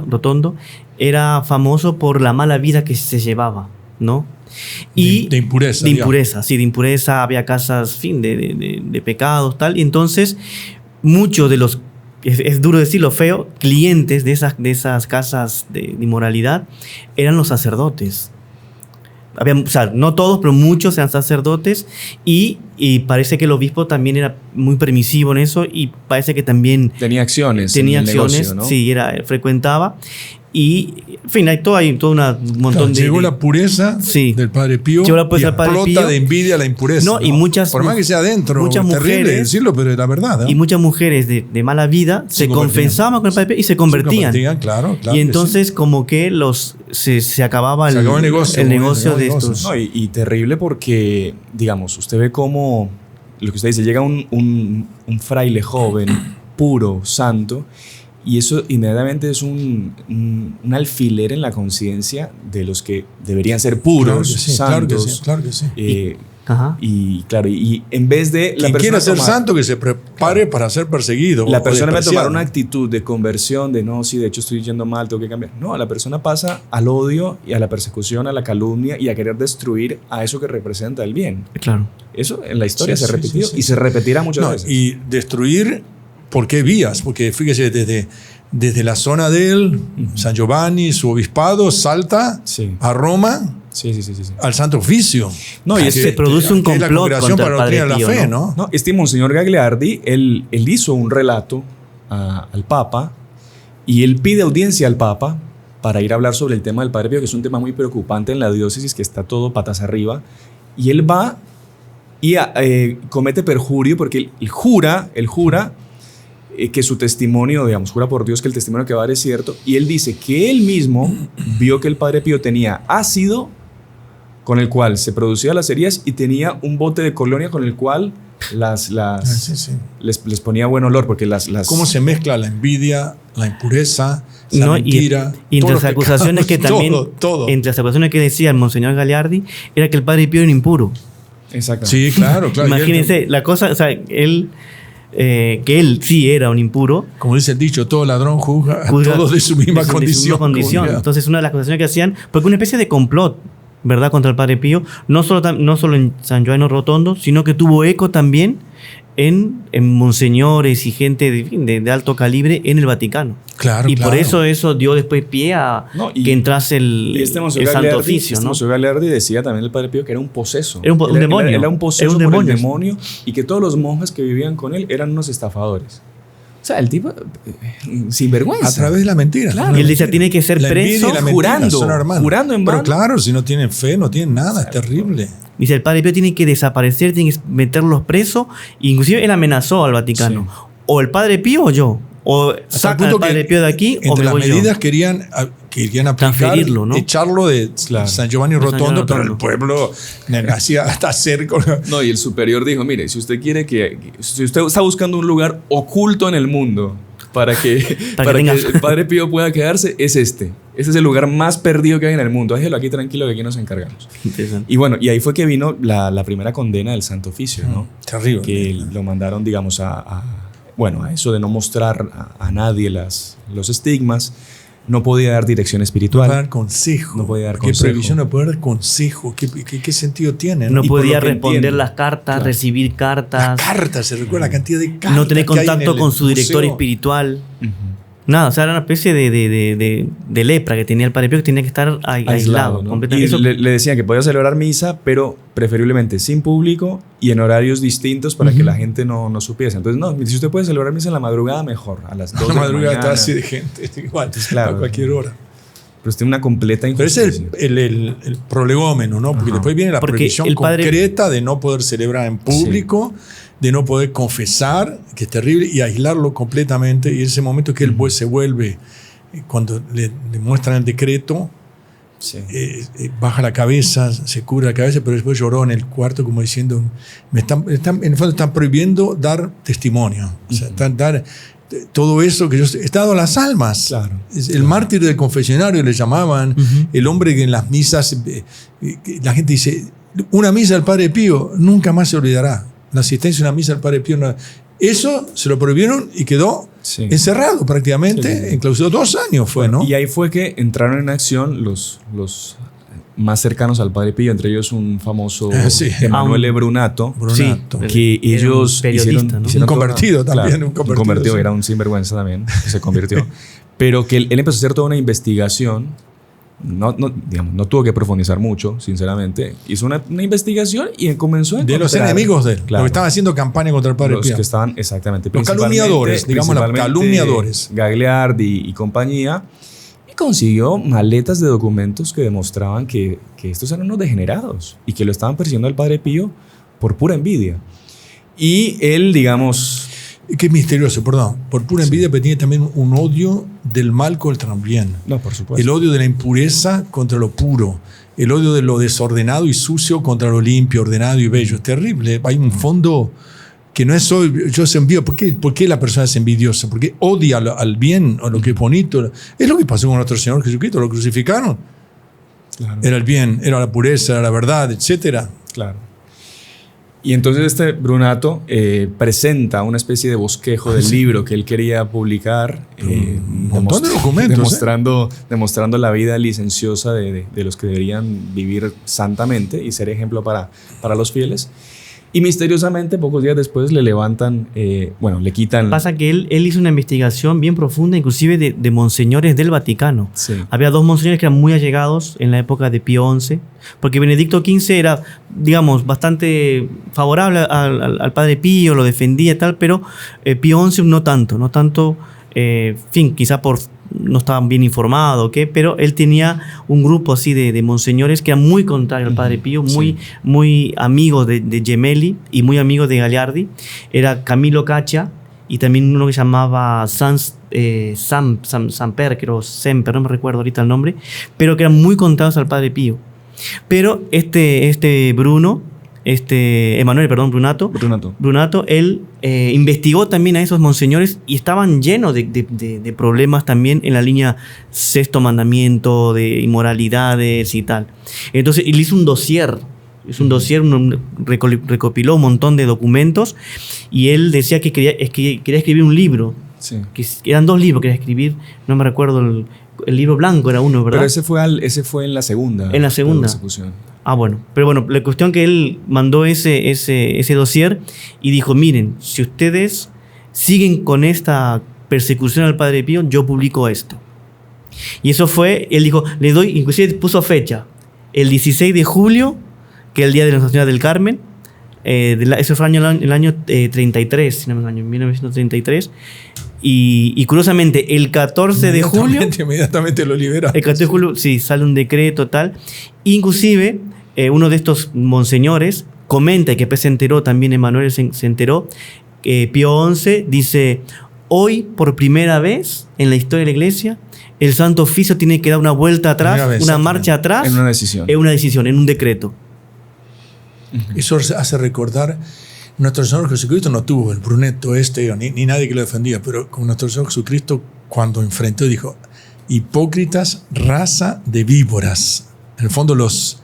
Rotondo, era famoso por la mala vida que se llevaba, ¿no? Y de impureza. De digamos. impureza, sí, de impureza, había casas, fin, de pecados, tal. Y entonces, muchos de los, es duro decirlo, feo, clientes de esas casas de inmoralidad eran los sacerdotes. O sea, no todos, pero muchos eran sacerdotes, y parece que el obispo también era muy permisivo en eso, y parece que también Tenía acciones. tenía en el acciones, negocio, ¿no? sí, frecuentaba. Y, en fin, hay todo un montón de... Llegó la pureza Sí. del Padre Pío Llegó la pureza y del Padre explota Pío. de envidia la impureza. No, y muchas- Por más que sea adentro, muchas es terrible mujeres- decirlo, pero es la verdad. ¿no? Y muchas mujeres de mala vida se confesaban con el Padre Pío y se convertían. Claro, Y entonces como que se acababa Se acabó el negocio, el negocio de negocio. estos. No, y terrible porque, digamos, usted ve cómo, lo que usted dice, llega un fraile joven, puro, santo, y eso inmediatamente es un alfiler en la conciencia de los que deberían ser puros, santos. Claro que sí. Ajá. Y claro, y en vez de Quien quiera ser santo, que se prepare para ser perseguido. la persona va a tomar despreciado. una actitud de conversión, de no, sí, de hecho estoy yendo mal, tengo que cambiar. No, la persona pasa al odio y a la persecución, a la calumnia y a querer destruir a eso que representa el bien. Claro. Eso en la historia Sí, se sí, repitió sí, y sí. se repetirá muchas veces. Y destruir, ¿por qué vías? Porque fíjese, desde la zona de él, San Giovanni, su obispado, salta Sí. a Roma, Sí. al Santo Oficio. No, y Que- se produce un que es la complot Congregación contra para el la Doctrina de Padre la Pío, Fe, ¿no? ¿no? No, Monseñor Gagliardi, él hizo un relato al Papa y él pide audiencia al Papa para ir a hablar sobre el tema del Padre Pío, que es un tema muy preocupante en la diócesis, que está todo patas arriba. Y él va y comete perjurio porque él jura que su testimonio, digamos, jura por Dios que el testimonio que va a dar es cierto, y él dice que él mismo vio que el Padre Pío tenía ácido con el cual se producían las heridas y tenía un bote de colonia con el cual Sí. les ponía buen olor, porque las ¿Cómo se mezcla la envidia, la impureza, la No, mentira? y entre todos las los acusaciones que pecados, también, todo. entre las acusaciones que decía el Monseñor Gagliardi, era que el Padre Pío era impuro. Exactamente. Sí, claro. Imagínense, la cosa, o sea, que él sí era un impuro. Como dice el dicho, todo ladrón juzga a juzga todos de su misma condición. Entonces, una de las acusaciones que hacían, porque una especie de complot, ¿verdad?, contra el Padre Pío, no solo en San Giovanni Rotondo, sino que tuvo eco también en monseñores y gente de alto calibre en el Vaticano. Claro, y claro. por eso dio después pie a que entrase el Santo Oficio, ¿no? Monseñor Gagliardi decía también el Padre Pío que era un poseso. Era un demonio. Era un poseso Era un por demonio. el demonio y que todos los monjes que vivían con él eran unos estafadores. O sea, el tipo sinvergüenza. A través de la mentira. Claro. Y él decía, tiene que ser La envidia y preso la mentira jurando, son hermanos. jurando en Pero vano. claro, si no tienen fe, no tienen nada. Es terrible. Dice, el Padre Pío tiene que desaparecer, tiene que meterlos presos. Inclusive él amenazó al Vaticano. Sí. O el Padre Pío o yo. O sacan al Padre Pío de aquí o entre me las voy medidas yo. querían aplicar, Transferirlo, ¿no? echarlo de Claro. San Giovanni De San Rotondo, Giovanni pero el Rotondo. pueblo hacía hasta cerco. No, y el superior dijo, mire, si usted quiere si usted está buscando un lugar oculto en el mundo para que el Padre Pío pueda quedarse, es este. Este es el lugar más perdido que hay en el mundo. Déjelo aquí tranquilo que aquí nos encargamos. Y bueno, y ahí fue que vino la primera condena del Santo Oficio, ¿no? Terrible. Que lo mandaron, digamos, a eso de no mostrar a nadie los estigmas. No podía dar dirección espiritual. No podía dar consejo. No podía dar ¿Qué consejo. prohibición de poder dar consejo? ¿Qué sentido tiene? No Y por podía lo que responder entiendo. las cartas, Claro. recibir cartas. Cartas, se recuerda la cantidad de cartas. No tener que hay en contacto el con su director museo. espiritual. Ujú. Nada, o sea, era una especie de lepra que tenía el Padre Pío, que tenía que estar aislado, ¿no? completamente. Y le decían que podía celebrar misa, pero preferiblemente sin público y en horarios distintos para que la gente no supiese. Entonces, no, si usted puede celebrar misa en la madrugada, mejor, a las 2 de la mañana. La madrugada está así de gente, igual, claro, a cualquier hora. Pero tiene una completa injusticia. Pero ese es el prolegómeno, ¿no? Porque después viene la prohibición concreta de no poder celebrar en público, de no poder confesar, que es terrible, y aislarlo completamente. Y en ese momento que él se vuelve, cuando le muestran el decreto, baja la cabeza, se cubre la cabeza, pero después lloró en el cuarto como diciendo, en el fondo están prohibiendo dar testimonio. O sea, dar todo eso que yo he estado a las almas. Claro, el mártir del confesionario le llamaban, el hombre que en las misas, la gente dice, una misa del Padre Pío nunca más se olvidará. La asistencia a una misa del Padre Pío. Eso se lo prohibieron y quedó encerrado prácticamente, en clausura. 2 años fue, ¿no? Y ahí fue que entraron en acción los más cercanos al Padre Pío, entre ellos un famoso Emanuele Brunato, que ellos hicieron un convertido también. Un convertido, era un sinvergüenza también, que se convirtió. Pero que él empezó a hacer toda una investigación. No tuvo que profundizar mucho, sinceramente. Hizo una investigación y comenzó a encontrar... De los enemigos de él, los que estaban haciendo campaña contra el Padre Pío. Los que estaban, exactamente. Los calumniadores, digamos, los calumniadores. Gagliardi y compañía. Y consiguió maletas de documentos que demostraban que estos eran unos degenerados y que lo estaban persiguiendo al Padre Pío por pura envidia. Y él, digamos... Qué misterioso, perdón. Por pura envidia, pero tiene también un odio del mal contra el bien. No, por supuesto. El odio de la impureza contra lo puro. El odio de lo desordenado y sucio contra lo limpio, ordenado y bello. Es terrible. Hay un fondo que no es yo soy envidio. ¿Por qué la persona es envidiosa? Porque odia al bien, a lo que es bonito. Es lo que pasó con nuestro Señor Jesucristo. Lo crucificaron. Claro. Era el bien, era la pureza, era la verdad, etc. Claro. Y entonces este Brunato presenta una especie de bosquejo del libro que él quería publicar, un montón de documentos, demostrando la vida licenciosa de los que deberían vivir santamente y ser ejemplo para los fieles. Y misteriosamente, pocos días después, le levantan, le quitan... Pasa que él hizo una investigación bien profunda, inclusive de monseñores del Vaticano. Sí. Había 2 monseñores que eran muy allegados en la época de Pío XI, porque Benedicto XV era, digamos, bastante favorable al Padre Pío, lo defendía y tal, pero Pío XI no tanto, quizá por... no estaban bien informados, pero él tenía un grupo así de monseñores que eran muy contrarios al Padre Pío, muy amigos de Gemelli y muy amigos de Gagliardi. Era Camilo Caccia y también uno que llamaba Samper, creo, Semper, no me recuerdo ahorita el nombre, pero que eran muy contrarios al Padre Pío. Pero Brunato, él investigó también a esos monseñores y estaban llenos de problemas también en la línea sexto mandamiento, de inmoralidades y tal. Entonces él hizo un dossier, recopiló un montón de documentos y él decía que quería escribir un libro. Sí. Que eran 2 libros que quería escribir, no me recuerdo, el libro blanco era uno, ¿verdad? Pero ese fue en la segunda. En la segunda. Persecución. Pero bueno, la cuestión que él mandó ese dossier y dijo, miren, si ustedes siguen con esta persecución al Padre Pío, yo publico esto. Y eso fue, él dijo, inclusive puso fecha, el 16 de julio, que es el día de Nuestra Señora del Carmen, eso fue el año 33, si no me engaño, 1933. Y curiosamente, el 14 de julio... Inmediatamente lo liberaron. El 14 de julio, sí, sale un decreto tal. Inclusive, uno de estos monseñores comenta, y que después se enteró, también Emanuel se enteró, Pío XI dice, hoy por primera vez en la historia de la Iglesia, el Santo Oficio tiene que dar una vuelta atrás, una marcha atrás. En una decisión. En una decisión, en un decreto. Eso hace recordar... Nuestro Señor Jesucristo no tuvo el Bruneto ni nadie que lo defendía, pero con nuestro Señor Jesucristo, cuando enfrentó, dijo, hipócritas, raza de víboras. En el fondo los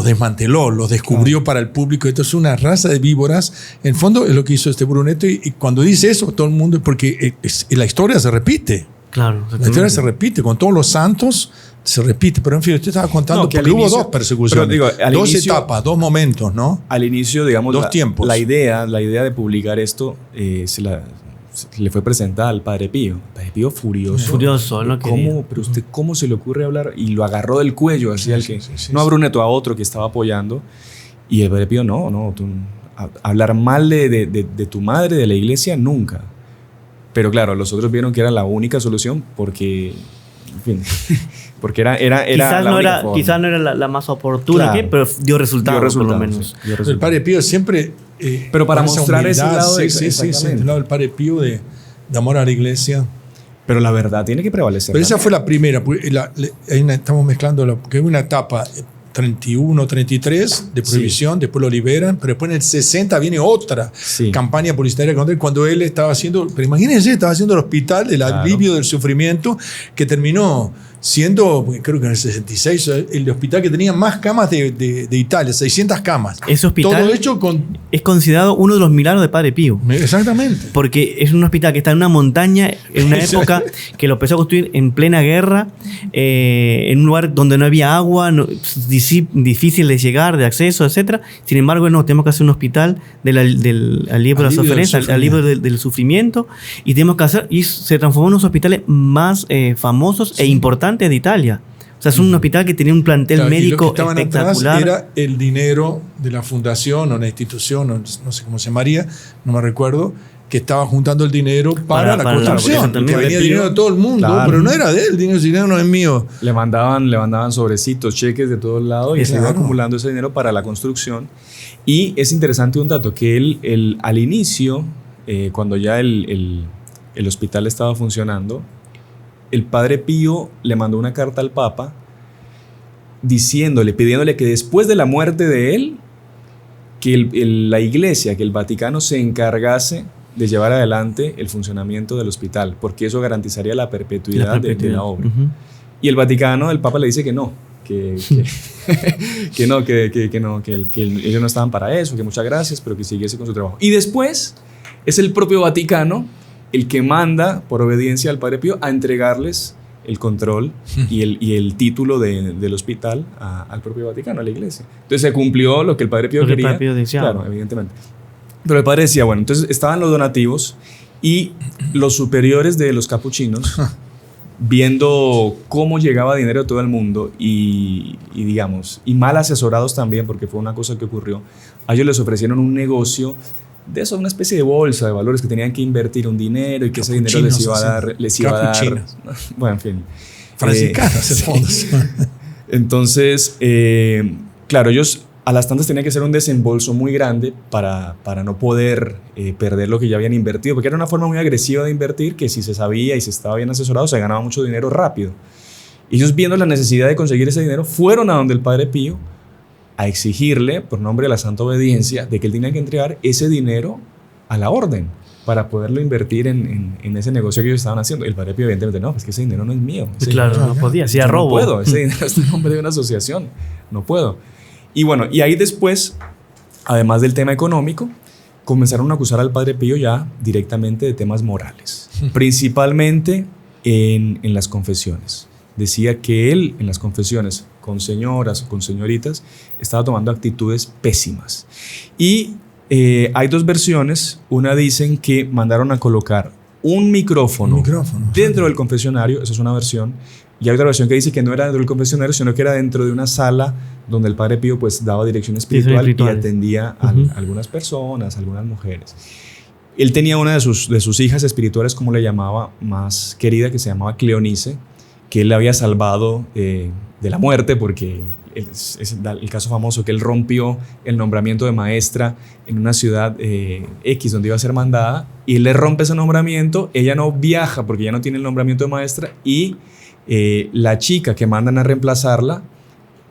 desmanteló, los descubrió para el público. Esto es una raza de víboras. En el fondo es lo que hizo este Bruneto, y cuando dice eso, todo el mundo, porque la historia se repite. Claro. La historia se repite, con todos los santos se repite, pero en fin, usted estaba contando que porque hubo 2 persecuciones, 2 etapas, 2 momentos, ¿no? Al inicio, digamos, 2 tiempos. La idea de publicar esto le fue presentada al Padre Pío. El Padre Pío furioso. Furioso, no quería. Pero usted, ¿cómo se le ocurre hablar? Y lo agarró del cuello, así al que... Sí. No a Brunetto, a otro que estaba apoyando. Y el Padre Pío, tú, hablar mal de tu madre, de la iglesia, nunca. Pero claro, los otros vieron que era la única solución porque... En fin, porque era quizás no era la más oportuna, claro, pero dio resultados por lo menos. El Padre Pío siempre... pero para mostrar ese lado... el lado del Padre Pío de amor a la iglesia. Pero la verdad tiene que prevalecer. Pero esa fue la primera. Estamos mezclando, porque hay una etapa 31, 33 de prohibición, después lo liberan, pero después en el 60 viene otra campaña publicitaria contra él, cuando él estaba haciendo, pero imagínense, estaba haciendo el hospital del alivio del sufrimiento, que terminó siendo, creo que en el 66, el hospital que tenía más camas de Italia, 600 camas. Ese hospital todo hecho es considerado uno de los milagros de Padre Pío. Exactamente. Porque es un hospital que está en una montaña, en una época que lo empezó a construir en plena guerra, en un lugar donde no había agua, difícil de llegar, de acceso, etc. Sin embargo, no, tenemos que hacer un hospital del alivio de la sufrimiento, alivio del sufrimiento, y tenemos que hacer, y se transformó en uno de los hospitales más famosos e importantes de Italia. O sea, es un hospital que tenía un plantel médico y lo que estaban espectacular. Atrás era el dinero de la fundación o la institución, no sé cómo se llamaría, no me recuerdo, que estaba juntando el dinero para la construcción. Que venía dinero de todo el mundo, pero no era de él, el dinero no es mío. Le mandaban sobrecitos, cheques de todos lados y se iba acumulando ese dinero para la construcción. Y es interesante un dato, que él al inicio, cuando ya el hospital estaba funcionando, el Padre Pío le mandó una carta al Papa pidiéndole que después de la muerte de él, que la Iglesia, que el Vaticano se encargase de llevar adelante el funcionamiento del hospital, porque eso garantizaría la perpetuidad de la obra. Uh-huh. Y el Vaticano, el Papa le dice que no, que ellos no estaban para eso, que muchas gracias, pero que siguiese con su trabajo. Y después es el propio Vaticano el que manda, por obediencia al Padre Pío, a entregarles el control y el título del hospital al propio Vaticano, a la iglesia. Entonces se cumplió lo que el Padre Pío quería. El Padre Pío decía. Claro, evidentemente. Pero el padre decía, bueno, entonces estaban los donativos y los superiores de los capuchinos, viendo cómo llegaba dinero de todo el mundo y mal asesorados también, porque fue una cosa que ocurrió, a ellos les ofrecieron un negocio de eso, una especie de bolsa de valores que tenían que invertir un dinero y que ese dinero les iba a dar. Bueno, en fin. Franciscanas, Entonces, claro, ellos a las tantas tenían que hacer un desembolso muy grande para no poder perder lo que ya habían invertido, porque era una forma muy agresiva de invertir que si se sabía y se estaba bien asesorado se ganaba mucho dinero rápido. Y ellos, viendo la necesidad de conseguir ese dinero, fueron a donde el Padre Pío a exigirle, por nombre de la Santa Obediencia, de que él tenía que entregar ese dinero a la orden para poderlo invertir en ese negocio que ellos estaban haciendo. El Padre Pío, evidentemente, no, pues que ese dinero no es mío. Claro, no podía, hacía robo. No puedo, ese dinero está en nombre de una asociación, no puedo. Y bueno, y ahí después, además del tema económico, comenzaron a acusar al Padre Pío ya directamente de temas morales, principalmente en las confesiones. Decía que él, en las confesiones, con señoras o con señoritas, estaba tomando actitudes pésimas. Y hay dos versiones. Una dicen que mandaron a colocar un micrófono dentro del confesionario, esa es una versión, y hay otra versión que dice que no era dentro del confesionario, sino que era dentro de una sala donde el Padre Pío pues daba dirección espiritual y atendía a algunas personas, a algunas mujeres. Él tenía una de sus hijas espirituales, como le llamaba, más querida, que se llamaba Cleonice, que él le había salvado de la muerte, porque es el caso famoso que él rompió el nombramiento de maestra en una ciudad X donde iba a ser mandada, y él le rompe ese nombramiento, ella no viaja porque ya no tiene el nombramiento de maestra, y la chica que mandan a reemplazarla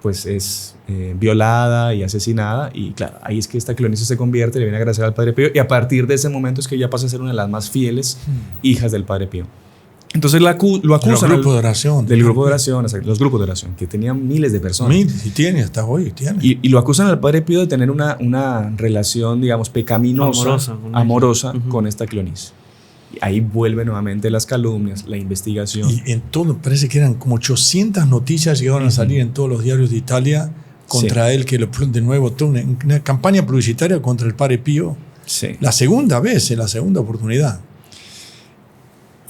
pues es violada y asesinada, y claro, ahí es que esta Cleonice se convierte, le viene a agradecer al Padre Pío, y a partir de ese momento es que ella pasa a ser una de las más fieles hijas del Padre Pío. Entonces lo acusan del grupo de oración. Del grupo de oración, exacto, los grupos de oración, que tenían miles de personas. Miles, y tiene, hasta hoy tiene. Y lo acusan al Padre Pío de tener una relación, digamos, pecaminosa, amorosa con esta Cleonice. Y ahí vuelven nuevamente las calumnias, la investigación. Y en todo, parece que eran como 800 noticias llegaron a salir en todos los diarios de Italia contra él, que de nuevo, toda una campaña publicitaria contra el Padre Pío. Sí. La segunda vez, la segunda oportunidad.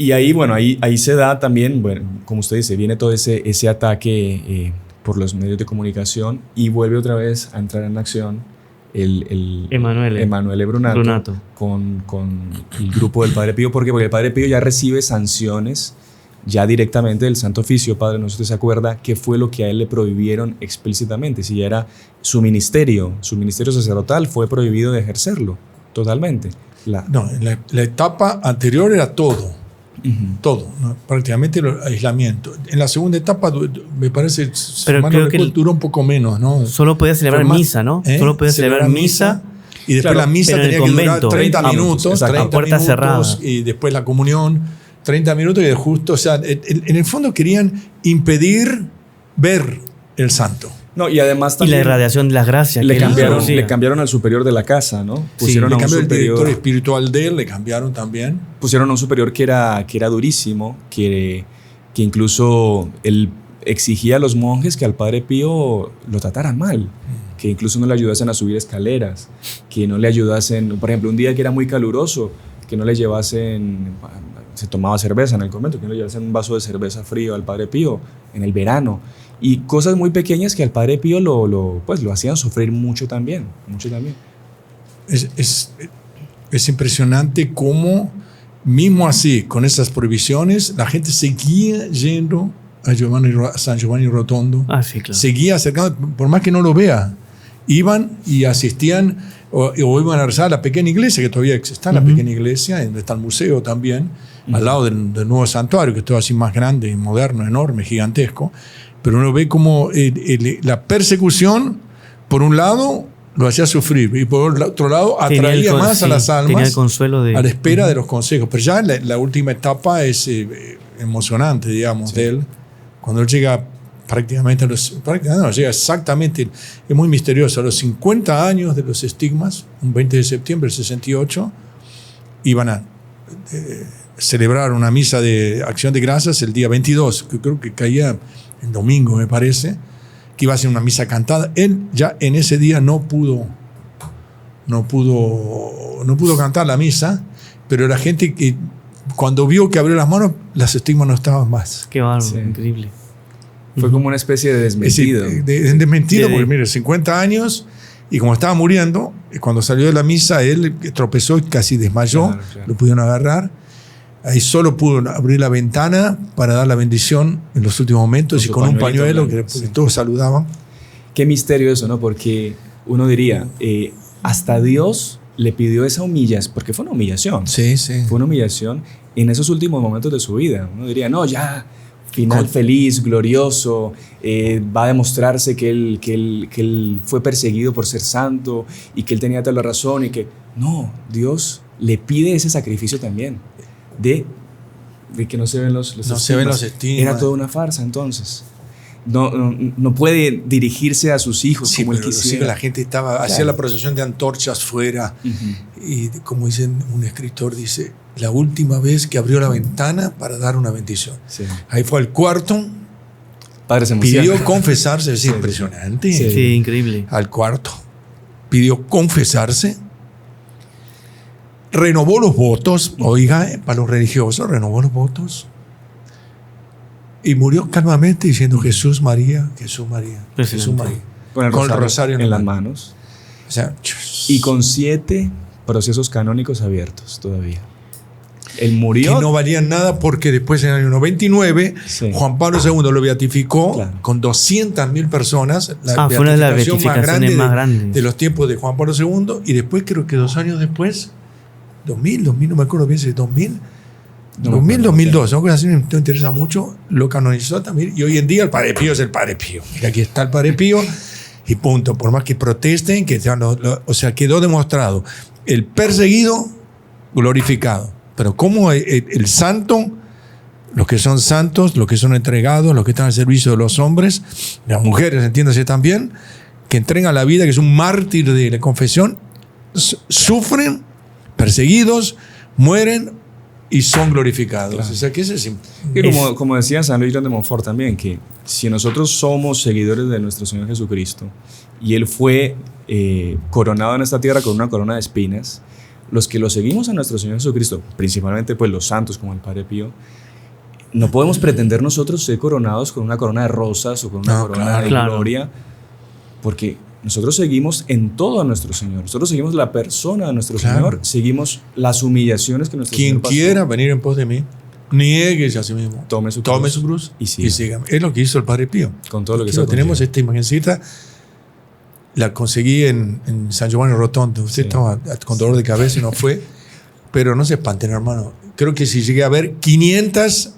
Y ahí, bueno, ahí se da también, bueno, como usted dice, viene todo ese ataque por los medios de comunicación y vuelve otra vez a entrar en acción el Emanuele Brunato. Con el grupo del Padre Pío. ¿Por qué? Porque el Padre Pío ya recibe sanciones ya directamente del Santo Oficio. Padre, no sé si usted se acuerda qué fue lo que a él le prohibieron explícitamente. Si ya era su ministerio sacerdotal, fue prohibido de ejercerlo totalmente. No, la etapa anterior era todo. Todo, ¿no? Prácticamente el aislamiento. En la segunda etapa, me parece, duró un poco menos, ¿no? Solo podía celebrar misa, ¿no? Solo podía celebrar misa. Y después la misa tenía que durar 30 minutos, 30 puerta minutos cerrada. Y después la comunión, 30 minutos y justo, o sea, en el fondo querían impedir ver el santo. No, y además también... Y la irradiación de las gracias. Le cambiaron al superior de la casa, ¿no? Pusieron le cambió el director espiritual de él, le cambiaron también. Pusieron a un superior que era durísimo, que incluso él exigía a los monjes que al Padre Pío lo trataran mal, que incluso no le ayudasen a subir escaleras, que no le ayudasen, por ejemplo, un día que era muy caluroso, que no le llevasen, se tomaba cerveza en el convento, que no le llevasen un vaso de cerveza frío al Padre Pío en el verano. Y cosas muy pequeñas que al Padre Pío lo hacían sufrir mucho también. Es impresionante cómo, mismo así, con esas prohibiciones, la gente seguía yendo a San Giovanni Rotondo. Sí, claro. Seguía acercando, por más que no lo vea. Iban y asistían, o iban a rezar a la pequeña iglesia, que todavía está la pequeña iglesia, donde está el museo también, al lado del nuevo santuario, que es todo así más grande, moderno, enorme, gigantesco. Pero uno ve como la persecución, por un lado, lo hacía sufrir, y por otro lado, atraía más a las almas el consuelo a la espera de los consejos. Pero ya la última etapa es emocionante, digamos, de él. Cuando él llega llega exactamente, es muy misterioso, a los 50 años de los estigmas, un 20 de septiembre del 68, iban a celebrar una misa de acción de gracias el día 22, que creo que caía el domingo, me parece, que iba a ser una misa cantada. Él ya en ese día no pudo cantar la misa, pero la gente que cuando vio que abrió las manos, las estigmas no estaban más. Qué bárbaro, increíble. Fue como una especie de desmentido. Desmentido, porque mire, 50 años, y como estaba muriendo, cuando salió de la misa, él tropezó y casi desmayó, claro. Lo pudieron agarrar. Ahí solo pudo abrir la ventana para dar la bendición en los últimos momentos, y con un pañuelo que todos saludaban. Qué misterio eso, ¿no? Porque uno diría, hasta Dios le pidió esa humillación, porque fue una humillación. Sí. Fue una humillación en esos últimos momentos de su vida. Uno diría, no, ya, final feliz, glorioso, va a demostrarse que él fue perseguido por ser santo y que él tenía toda la razón y que... No, Dios le pide ese sacrificio también. De que no se ven los estigmas. Era toda una farsa entonces. No puede dirigirse a sus hijos como él quisiera. La gente hacía la procesión de antorchas fuera, y como dicen, un escritor dice, la última vez que abrió la ventana para dar una bendición. Sí. Ahí fue al cuarto, Padre se pidió confesarse, es impresionante. Sí, increíble. Al cuarto, pidió confesarse. Renovó los votos, oiga, para los religiosos, renovó los votos. Y murió calmamente diciendo Jesús María, Jesús María, Jesús María. Con el rosario en las manos. O sea, y con 7 procesos canónicos abiertos todavía. Él murió. Que no valían nada porque después en el año 99, Juan Pablo II lo beatificó con 200.000 personas. Fue una de las beatificaciones más grandes de los tiempos de Juan Pablo II. Y después, creo que 2 años después, 2000, no me acuerdo bien si es 2002, ¿no? Así me interesa mucho, lo canonizó también. Y hoy en día el Padre Pío es el Padre Pío. Y aquí está el Padre Pío y punto. Por más que protesten, o sea, quedó demostrado el perseguido, glorificado. Pero como el santo, los que son santos, los que son entregados, los que están al servicio de los hombres, las mujeres, entiéndase también, que entregan la vida, que es un mártir de la confesión, sufren, perseguidos, mueren y son glorificados. Claro. O sea, que como decía San Luis Grande de Montfort también, que si nosotros somos seguidores de nuestro Señor Jesucristo y Él fue coronado en esta tierra con una corona de espinas, los que lo seguimos a nuestro Señor Jesucristo, principalmente pues los santos como el Padre Pío, no podemos pretender nosotros ser coronados con una corona de rosas o con una corona de gloria, porque nosotros seguimos en todo a nuestro Señor. Nosotros seguimos la persona de nuestro Señor, seguimos las humillaciones que nuestro Señor pasó. Quien quiera venir en pos de mí, nieguese a sí mismo, tome su cruz y sígame. Es lo que hizo el Padre Pío. Con todo lo que tenemos esta imagencita, la conseguí en San Giovanni Rotondo. Usted estaba con dolor de cabeza y no fue, pero no se espanten, hermano. Creo que si llegué a ver 500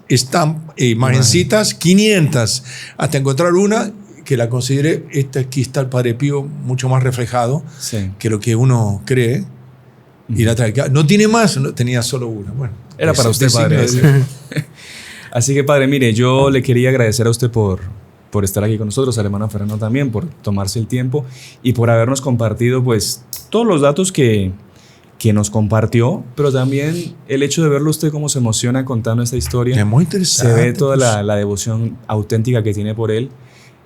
imagencitas, 500, hasta encontrar una que la consideré, aquí está el Padre Pío mucho más reflejado que lo que uno cree. Y la trae. No tiene más, no, tenía solo una. Bueno, era para usted, Padre. Así que, Padre, mire, yo le quería agradecer a usted por estar aquí con nosotros, al hermano Fernando también, por tomarse el tiempo y por habernos compartido pues todos los datos que nos compartió, pero también el hecho de verlo usted cómo se emociona contando esta historia. Es muy interesante. Se ve toda la devoción auténtica que tiene por él.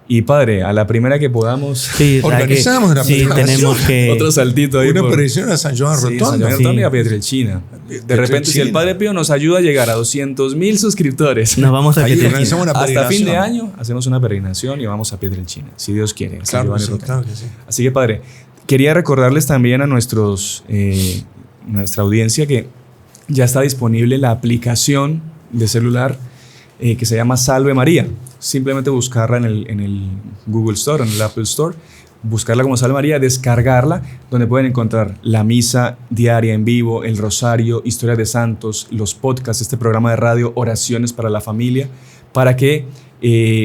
Y Padre, a la primera que podamos, organizamos una peregrinación. Tenemos que otro saltito ahí. Una peregrinación a San Giovanni Rotondo. San Giovanni Rotondo y a Pietrelcina. De repente, si el Padre Pío nos ayuda a llegar a 200,000 suscriptores, nos vamos a Pietrelcina. Hasta fin de año hacemos una peregrinación y vamos a Pietrelcina, si Dios quiere. Claro que sí. Así que, Padre, quería recordarles también a nuestra audiencia que ya está disponible la aplicación de celular que se llama Salve María. Simplemente buscarla en el Google Store, en el Apple Store, buscarla como Salve María, descargarla, donde pueden encontrar la misa diaria en vivo, el rosario, historias de santos, los podcasts, este programa de radio, oraciones para la familia, para que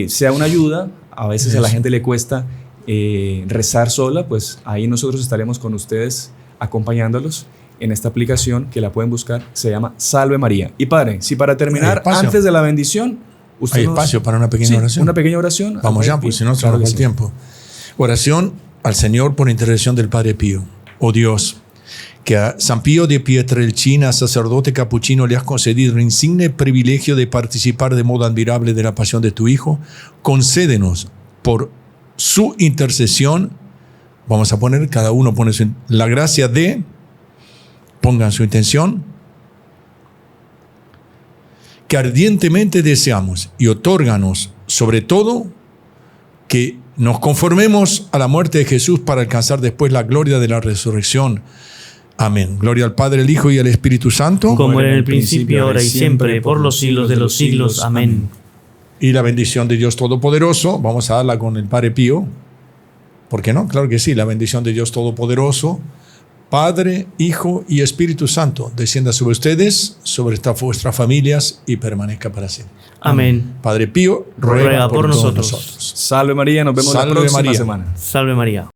sea una ayuda. A veces a la gente le cuesta rezar sola, pues ahí nosotros estaremos con ustedes acompañándolos en esta aplicación que la pueden buscar, se llama Salve María. Y Padre, si para terminar, antes de la bendición, hay espacio para una pequeña oración. Una pequeña oración. Vamos ya, porque si no se nos va el tiempo. Oración al Señor por intercesión del Padre Pío. Oh Dios, que a San Pío de Pietrelcina, sacerdote capuchino, le has concedido el insigne privilegio de participar de modo admirable de la pasión de tu Hijo, concédenos por su intercesión, vamos a poner, cada uno pone la gracia de, pongan su intención, que ardientemente deseamos, y otórganos sobre todo que nos conformemos a la muerte de Jesús para alcanzar después la gloria de la resurrección. Amén. Gloria al Padre, al Hijo y al Espíritu Santo. Como era en el principio, ahora y siempre, por los siglos de los siglos. Amén. Y la bendición de Dios Todopoderoso, vamos a darla con el Padre Pío. ¿Por qué no? Claro que sí, la bendición de Dios Todopoderoso, Padre, Hijo y Espíritu Santo, descienda sobre ustedes, sobre vuestras familias y permanezca para siempre. Amén. Padre Pío, ruega por nosotros. Salve María, nos vemos la próxima semana. Salve María.